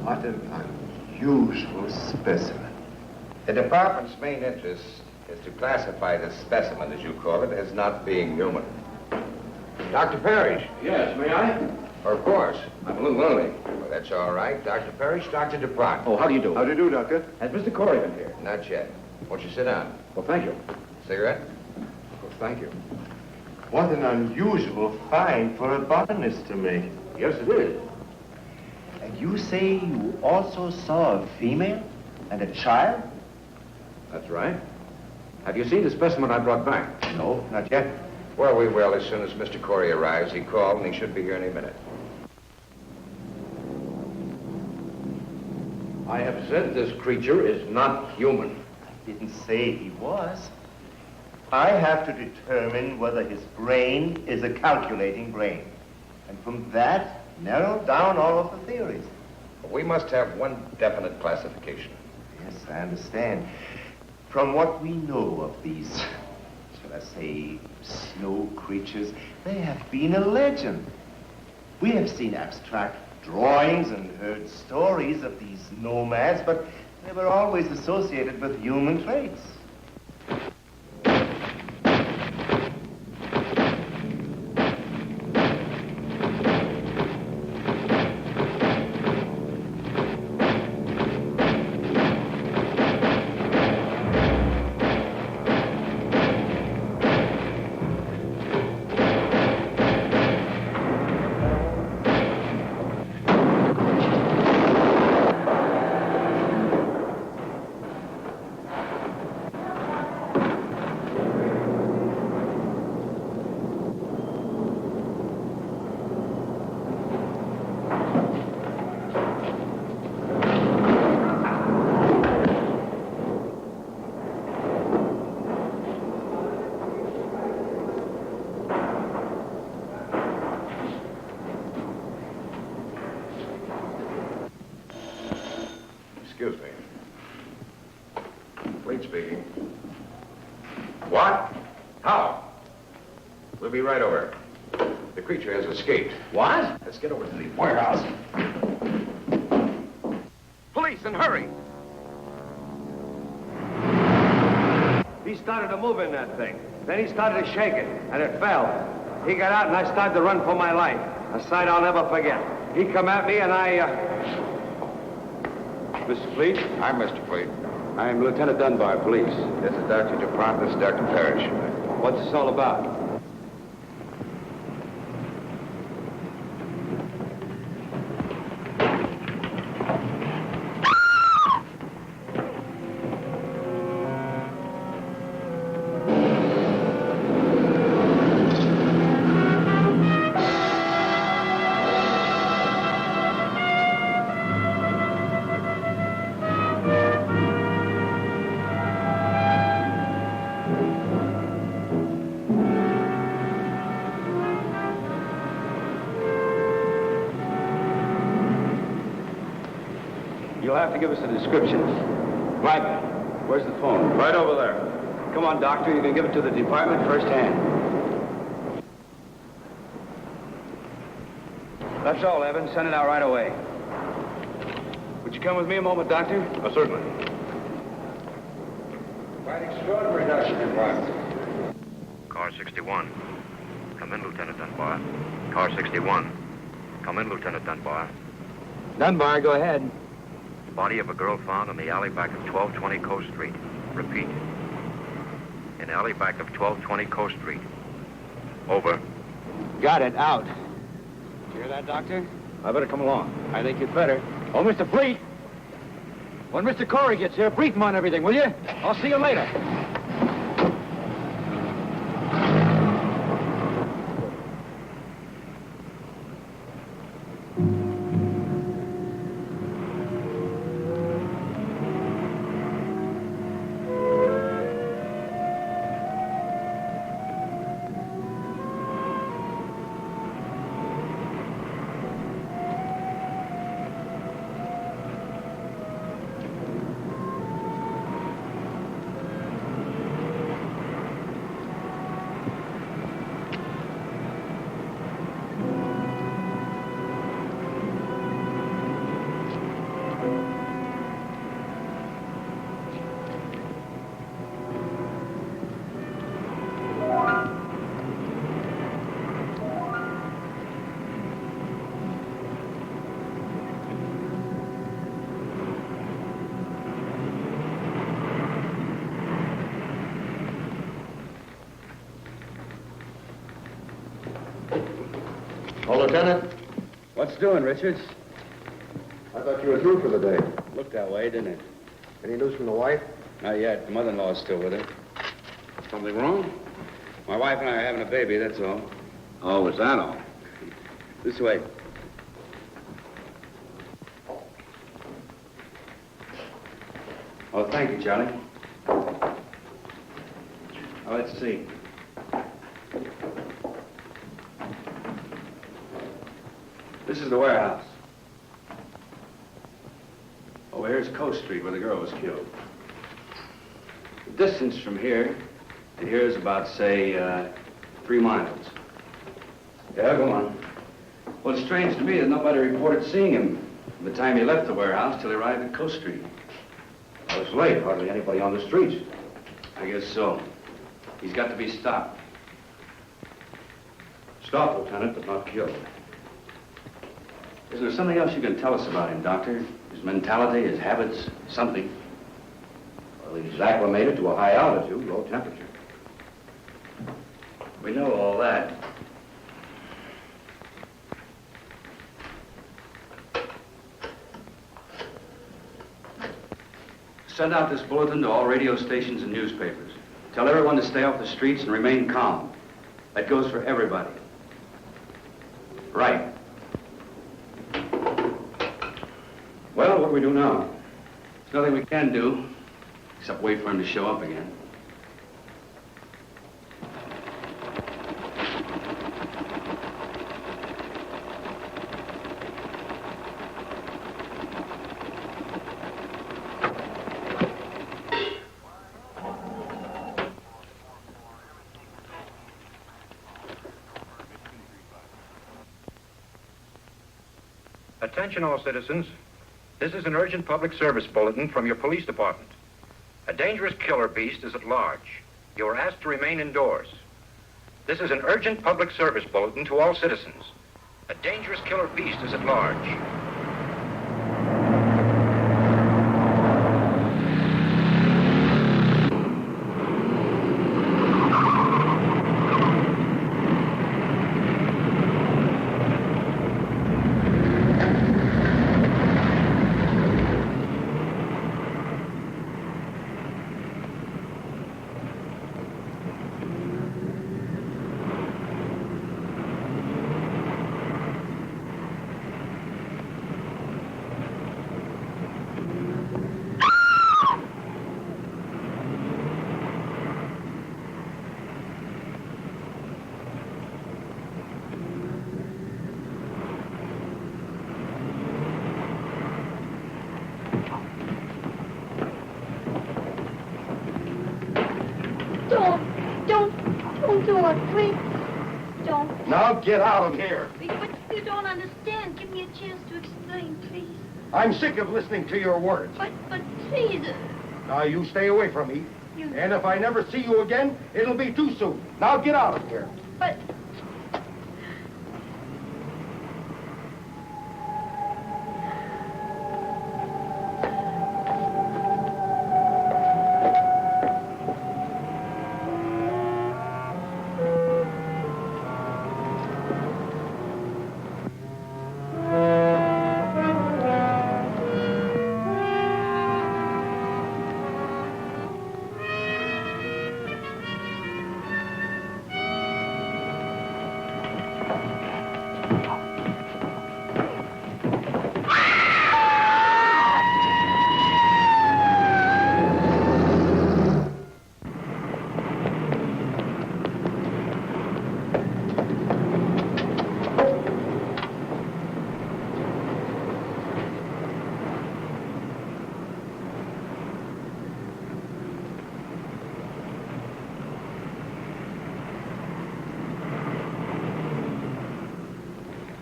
What an unusual specimen. The department's main interest is to classify this specimen, as you call it, as not being human. Dr. Parrish. Yes, may I? Of course. I'm a little early. Well, that's all right. Dr. Parrish, Dr. DuPont. Oh, how do you do? How do you do, Doctor? Has Mr. Corey been here? Not yet. Won't you sit down? Well, thank you. Cigarette? Well, thank you. What an unusual find for a botanist to make. Yes, it is. And you say you also saw a female and a child? That's right. Have you seen the specimen I brought back? No, not yet. Well, we will as soon as Mr. Corey arrives. He called, and he should be here any minute. I have said this creature is not human. I didn't say he was. I have to determine whether his brain is a calculating brain. And from that, narrow down all of the theories. We must have one definite classification. Yes, I understand. From what we know of these, shall I say, snow creatures, they have been a legend. We have seen abstract drawings and heard stories of these nomads, but they were always associated with human traits. Excuse me. Fleet speaking. What? How? We'll be right over. The creature has escaped. What? Let's get over to the warehouse. Police, and hurry! He started to move in that thing. Then he started to shake it, and it fell. He got out, and I started to run for my life. A sight I'll never forget. He come at me, and Mr. Fleet? I'm Mr. Fleet. I'm Lieutenant Dunbar, police. This is Dr. DuPont. This is Dr. Parrish. What's this all about? you'll have to give us a description. Mike, where's the phone? Right over there. Come on, Doctor. You can give it to the department firsthand. That's all, Evan. Send it out right away. Would you come with me a moment, Doctor? Certainly. Quite extraordinary, Dr. Dunbar. Car 61. Come in, Lieutenant Dunbar. Car 61. Come in, Lieutenant Dunbar. Dunbar, go ahead. Body of a girl found in the alley back of 1220 Coast Street. Repeat. In alley back of 1220 Coast Street. Over. Got it. Out. Hear that, Doctor? I better come along. I think you'd better. Oh, Mr. Fleet. When Mr. Corey gets here, brief him on everything, will you? I'll see you later. Oh, Lieutenant. What's doing, Richards? I thought you were through for the day. Looked that way, didn't it? Any news from the wife? Not yet. The mother-in-law's still with her. Something wrong? My wife and I are having a baby, that's all. Oh, is that all? This way. Oh, thank you, Charlie. Oh, let's see. This is the warehouse. Oh, here's Coast Street where the girl was killed. The distance from here to here is about, say, 3 miles. Yeah, go on. Well, it's strange to me that nobody reported seeing him from the time he left the warehouse till he arrived at Coast Street. Well, it's late. Hardly anybody on the streets. I guess so. He's got to be stopped. Stopped, Lieutenant, but not killed. Is there something else you can tell us about him, Doctor? His mentality, his habits, something? Well, he's acclimated to a high altitude, low temperature. We know all that. Send out this bulletin to all radio stations and newspapers. Tell everyone to stay off the streets and remain calm. That goes for everybody. Right. Well, what do we do now? There's nothing we can do, except wait for him to show up again. Attention all citizens. This is an urgent public service bulletin from your police department. A dangerous killer beast is at large. You are asked to remain indoors. This is an urgent public service bulletin to all citizens. A dangerous killer beast is at large. door, please. Don't. Now get out of here. But you don't understand. Give me a chance to explain, please. I'm sick of listening to your words. But please. Now you stay away from me. And if I never see you again, it'll be too soon. Now get out of here. But...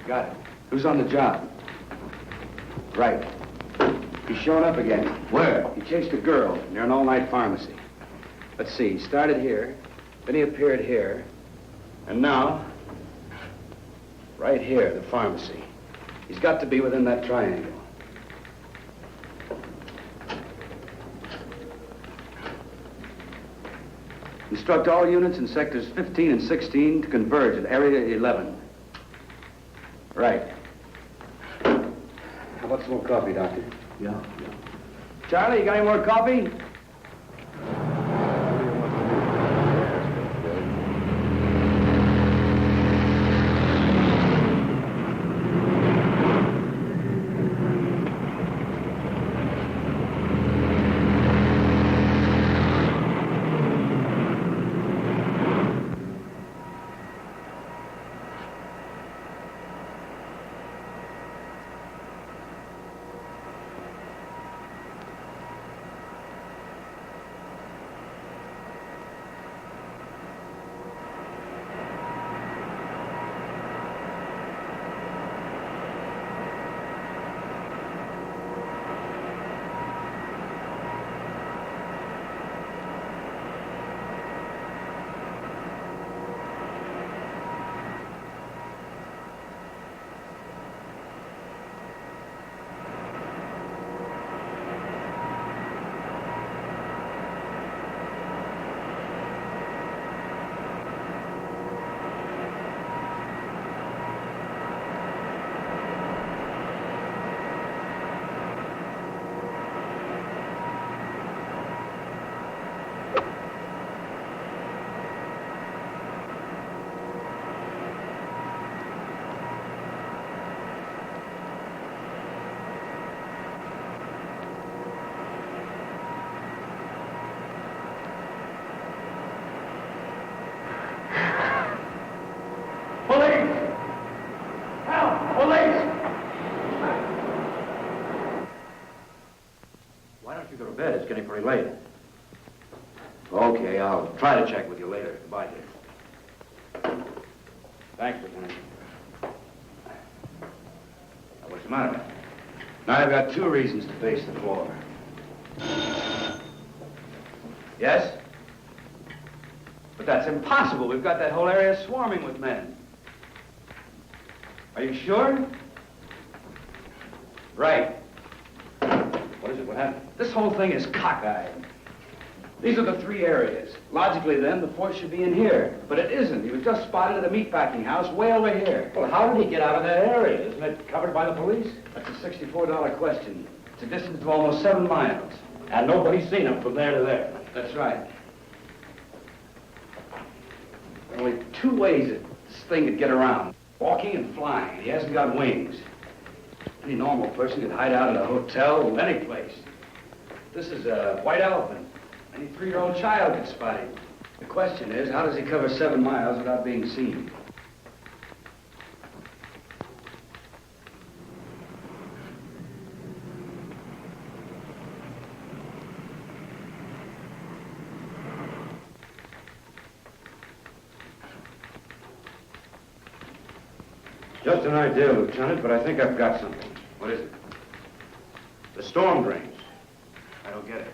Got it. Who's on the job? Right. He's showing up again. Where? He chased a girl near an all-night pharmacy. Let's see, he started here, then he appeared here, and now, right here, the pharmacy. He's got to be within that triangle. Instruct all units in sectors 15 and 16 to converge at area 11. Right. How about some more coffee, Doctor? Yeah. Charlie, you got any more coffee? Go to bed. It's getting pretty late. Okay, I'll try to check with you later. Goodbye, dear. Thanks, Lieutenant. Now, what's the matter? Now, I've got two reasons to face the floor. Yes? But that's impossible. We've got that whole area swarming with men. Are you sure? Right. What is it? What happened? This whole thing is cockeyed. These are the three areas. Logically, then, the force should be in here. But it isn't. He was just spotted at a meatpacking house way over here. Well, how did he get out of that area? Isn't it covered by the police? That's a $64 question. It's a distance of almost 7 miles. And nobody's seen him from there to there. That's right. There are only two ways that this thing could get around. Walking and flying. He hasn't got wings. Any normal person could hide out at a hotel, any place. This is a white elephant. Any 3-year-old child could spot him. The question is, how does he cover 7 miles without being seen? Just an idea, Lieutenant, but I think I've got something. What is it? The storm drains. I don't get it.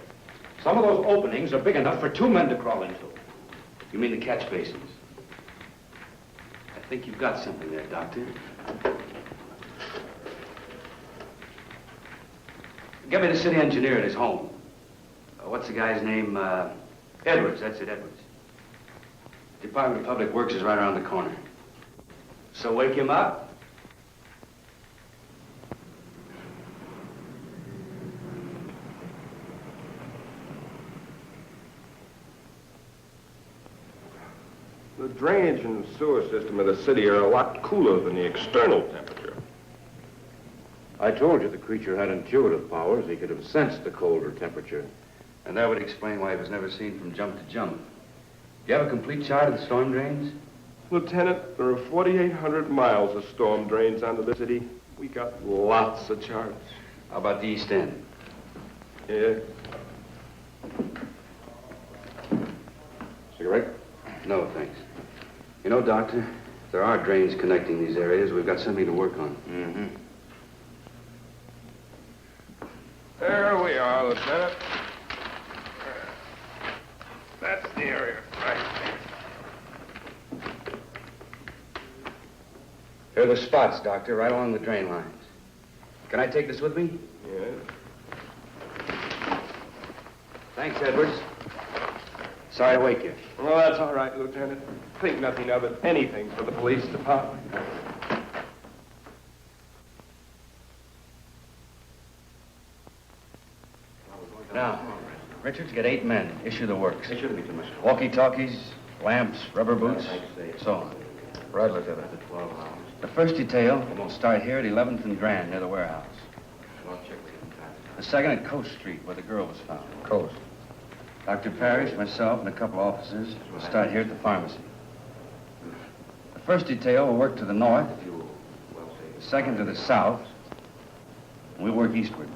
Some of those openings are big enough for 2 men to crawl into. You mean the catch basins? I think you've got something there, Doctor. Get me the city engineer at his home. What's the guy's name? Edwards, that's it, Edwards. Department of Public Works is right around the corner. So wake him up. The drainage and sewer system of the city are a lot cooler than the external temperature. I told you the creature had intuitive powers. He could have sensed the colder temperature. And that would explain why he was never seen from jump to jump. Do you have a complete chart of the storm drains? Lieutenant, there are 4,800 miles of storm drains under the city. We got lots of charts. How about the East End? Yeah. Cigarette? No, thanks. You know, Doctor, if there are drains connecting these areas, we've got something to work on. Mm-hmm. There we are, Lieutenant. That's the area, right there. Here are the spots, Doctor, right along the drain lines. Can I take this with me? Yeah. Thanks, Edwards. Sorry to wake you. Well, that's all right, Lieutenant. Think nothing of it. Anything for the police department. Now, Richards, get 8 men. Issue the works. Walkie-talkies, lamps, rubber boots, so on. Right, Lieutenant. The first detail will start here at 11th and Grand, near the warehouse. The second at Coast Street, where the girl was found. Coast. Dr. Parrish, myself, and a couple officers will start here at the pharmacy. The first detail will work to the north, the second to the south, and we'll work eastward.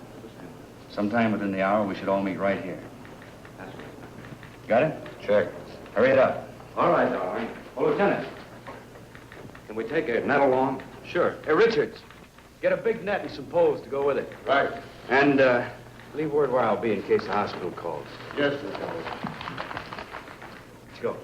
Sometime within the hour, we should all meet right here. Got it? Check. Hurry it up. All right, darling. Oh, Lieutenant. Can we take a net along? Sure. Hey, Richards, get a big net and some poles to go with it. Right. And, leave word where I'll be in case the hospital calls. Yes, Lieutenant. Let's go.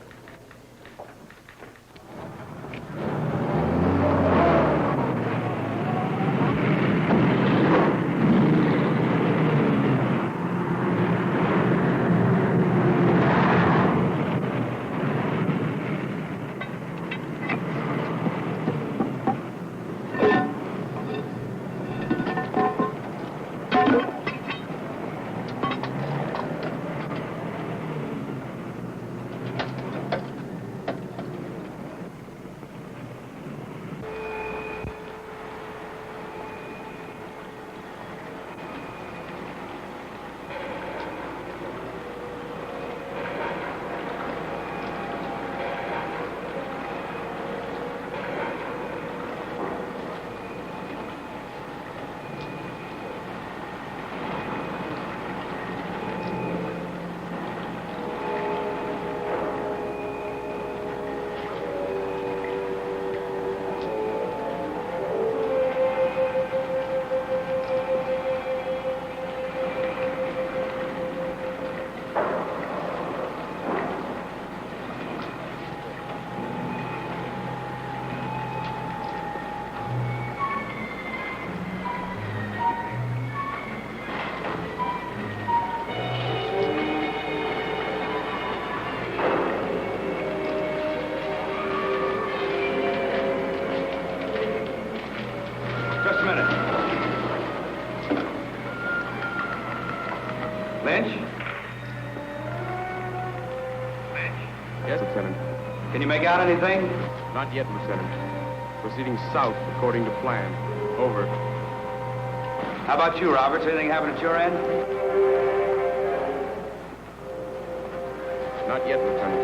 Can you make out anything? Not yet, Lieutenant. Proceeding south according to plan. Over. How about you, Roberts? Anything happen at your end? Not yet, Lieutenant.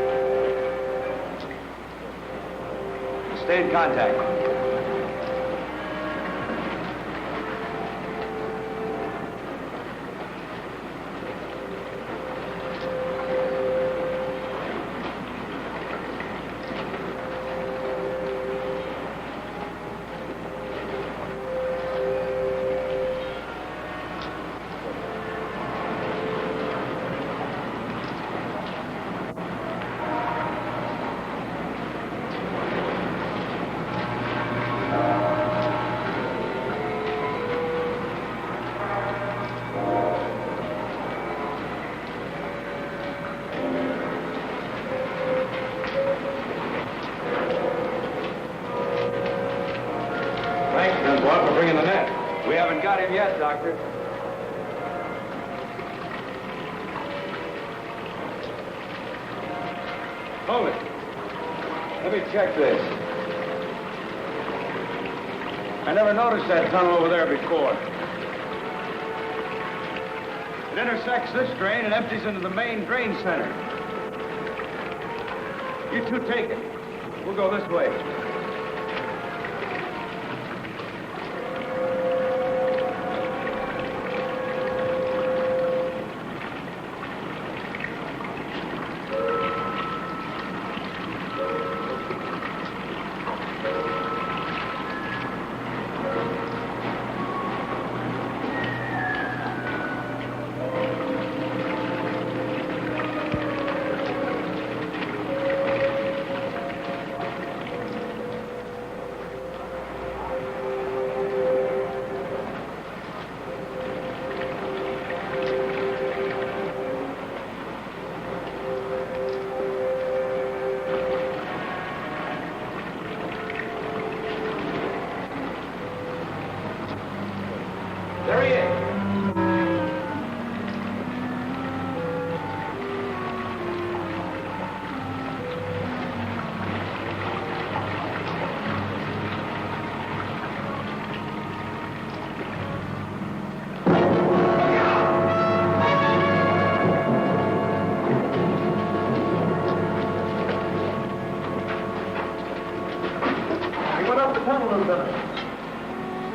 Stay in contact. bringing the net? We haven't got him yet, Doctor. Hold it. Let me check this. I never noticed that tunnel over there before. It intersects this drain and empties into the main drain center. You two take it. We'll go this way. There he is. He went up the tunnel, Lieutenant.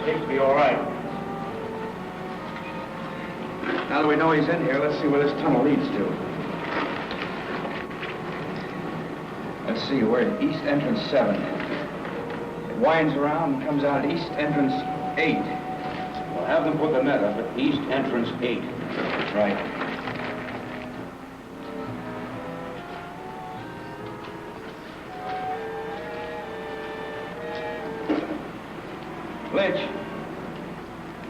Seems to be all right. Now that we know he's in here, let's see where this tunnel leads to. Let's see, we're at East Entrance 7. It winds around and comes out at East Entrance 8. We'll have them put the net up at East Entrance 8. That's right. Lynch.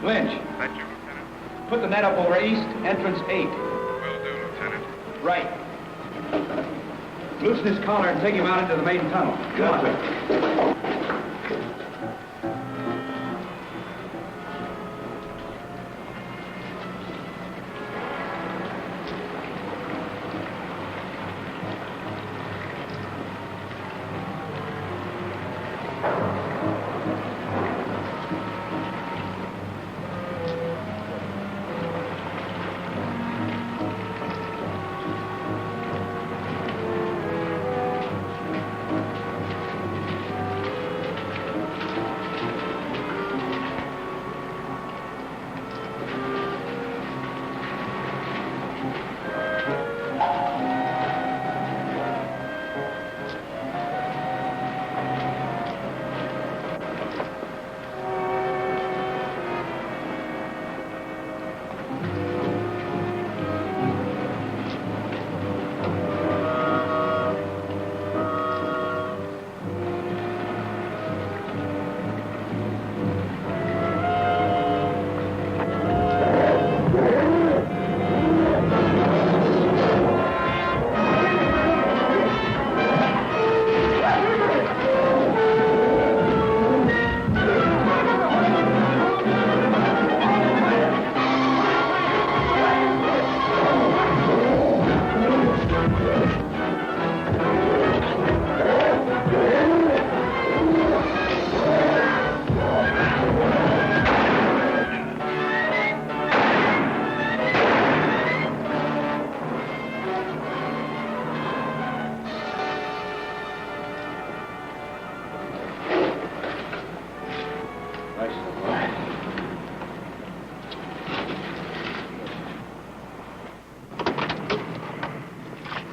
Lynch. Thank you, Lieutenant. Put the net up over East Entrance 8. Will do, Lieutenant. Right. Loosen his collar and take him out into the main tunnel. Come on.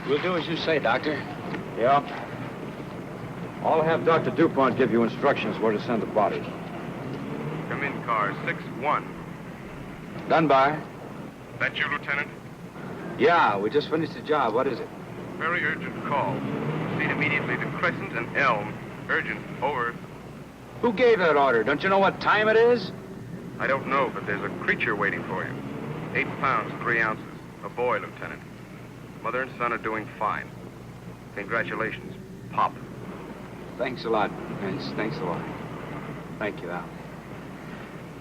We'll do as you say, Doctor. Yeah. I'll have Dr. DuPont give you instructions where to send the body. Come in, car 6-1. Done by. That you, Lieutenant? Yeah, we just finished the job. What is it? Very urgent call. Proceed immediately to Crescent and Elm. Urgent. Over. Who gave that order? Don't you know what time it is? I don't know, but there's a creature waiting for you. 8 pounds, 3 ounces. A boy, Lieutenant. Mother and son are doing fine. Congratulations, Pop. Thanks a lot, Vince. Thanks a lot. Thank you, Al.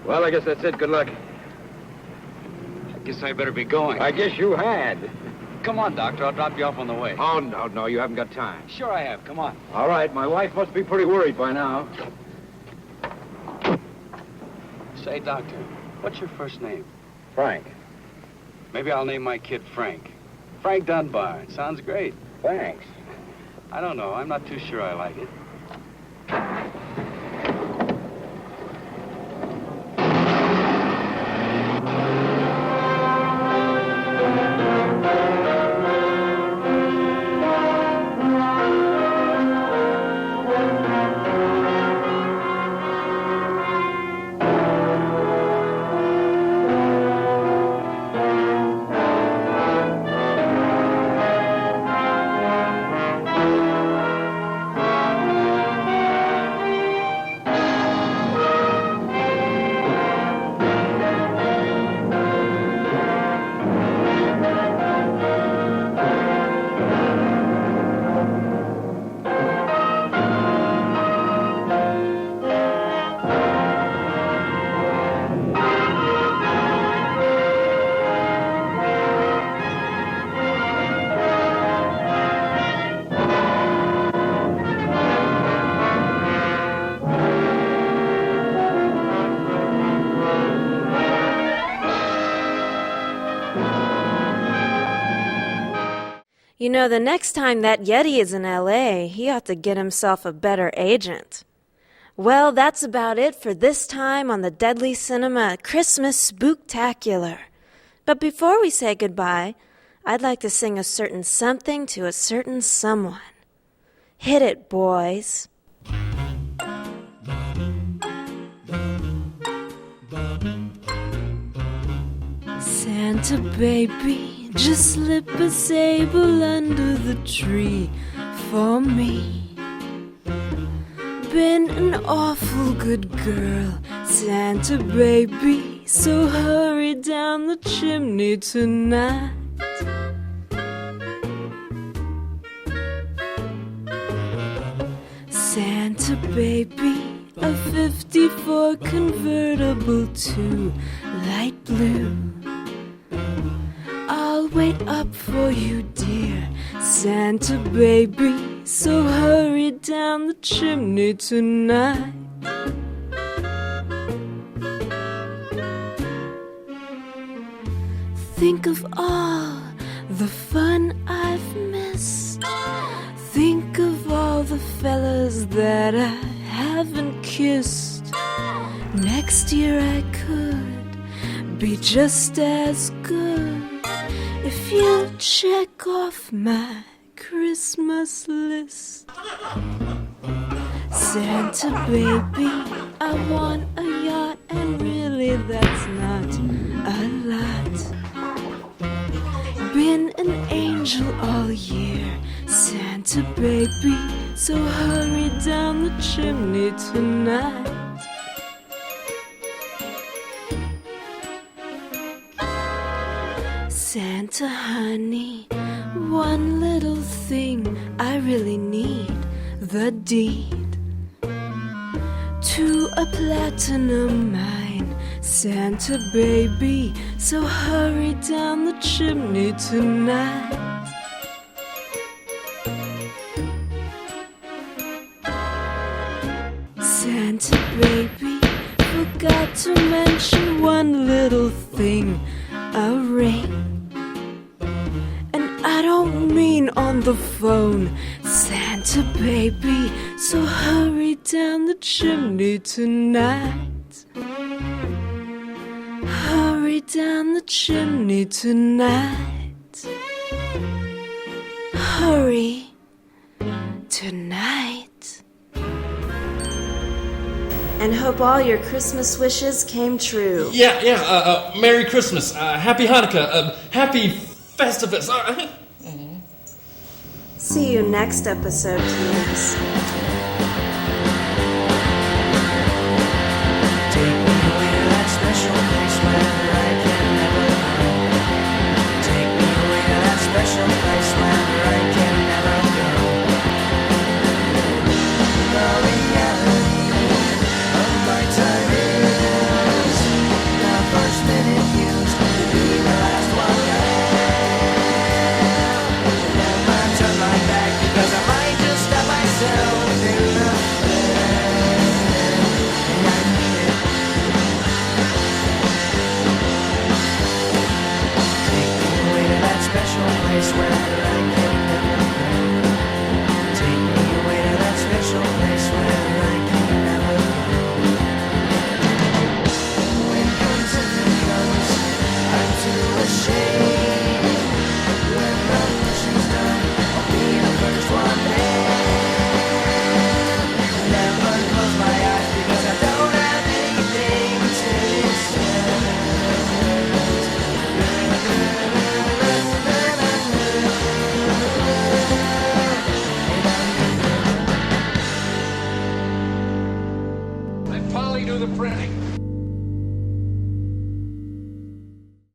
Well, I guess that's it. Good luck. I guess I better be going. I guess you had. Come on, Doctor. I'll drop you off on the way. Oh, no, you haven't got time. Sure I have. Come on. All right, my wife must be pretty worried by now. Say, Doctor, what's your first name? Frank. Maybe I'll name my kid Frank. Frank Dunbar. It sounds great. Thanks. I don't know. I'm not too sure I like it. You know, the next time that Yeti is in L.A., he ought to get himself a better agent. Well, that's about it for this time on the Deadly Cinema Christmas Spooktacular. But before we say goodbye, I'd like to sing a certain something to a certain someone. Hit it, boys. Santa baby, just slip a sable under the tree for me. Been an awful good girl, Santa baby, so hurry down the chimney tonight. Santa baby, a 54 convertible to light blue. I'll wait up for you, dear Santa baby, so hurry down the chimney tonight. Think of all the fun I've missed. Think of all the fellas that I haven't kissed. Next year I could be just as good if you check off my Christmas list. Santa baby, I want a yacht, and really that's not a lot. Been an angel all year, Santa baby, so hurry down the chimney tonight. Santa honey, one little thing I really need, the deed to a platinum mine, Santa baby, so hurry down the chimney tonight. Santa baby, forgot to mention one little thing, a ring. I don't mean on the phone, Santa baby, so hurry down the chimney tonight. Hurry down the chimney tonight. Hurry tonight. And hope all your Christmas wishes came true. Yeah, Merry Christmas, Happy Hanukkah, Happy Festivus. See you next episode, kids.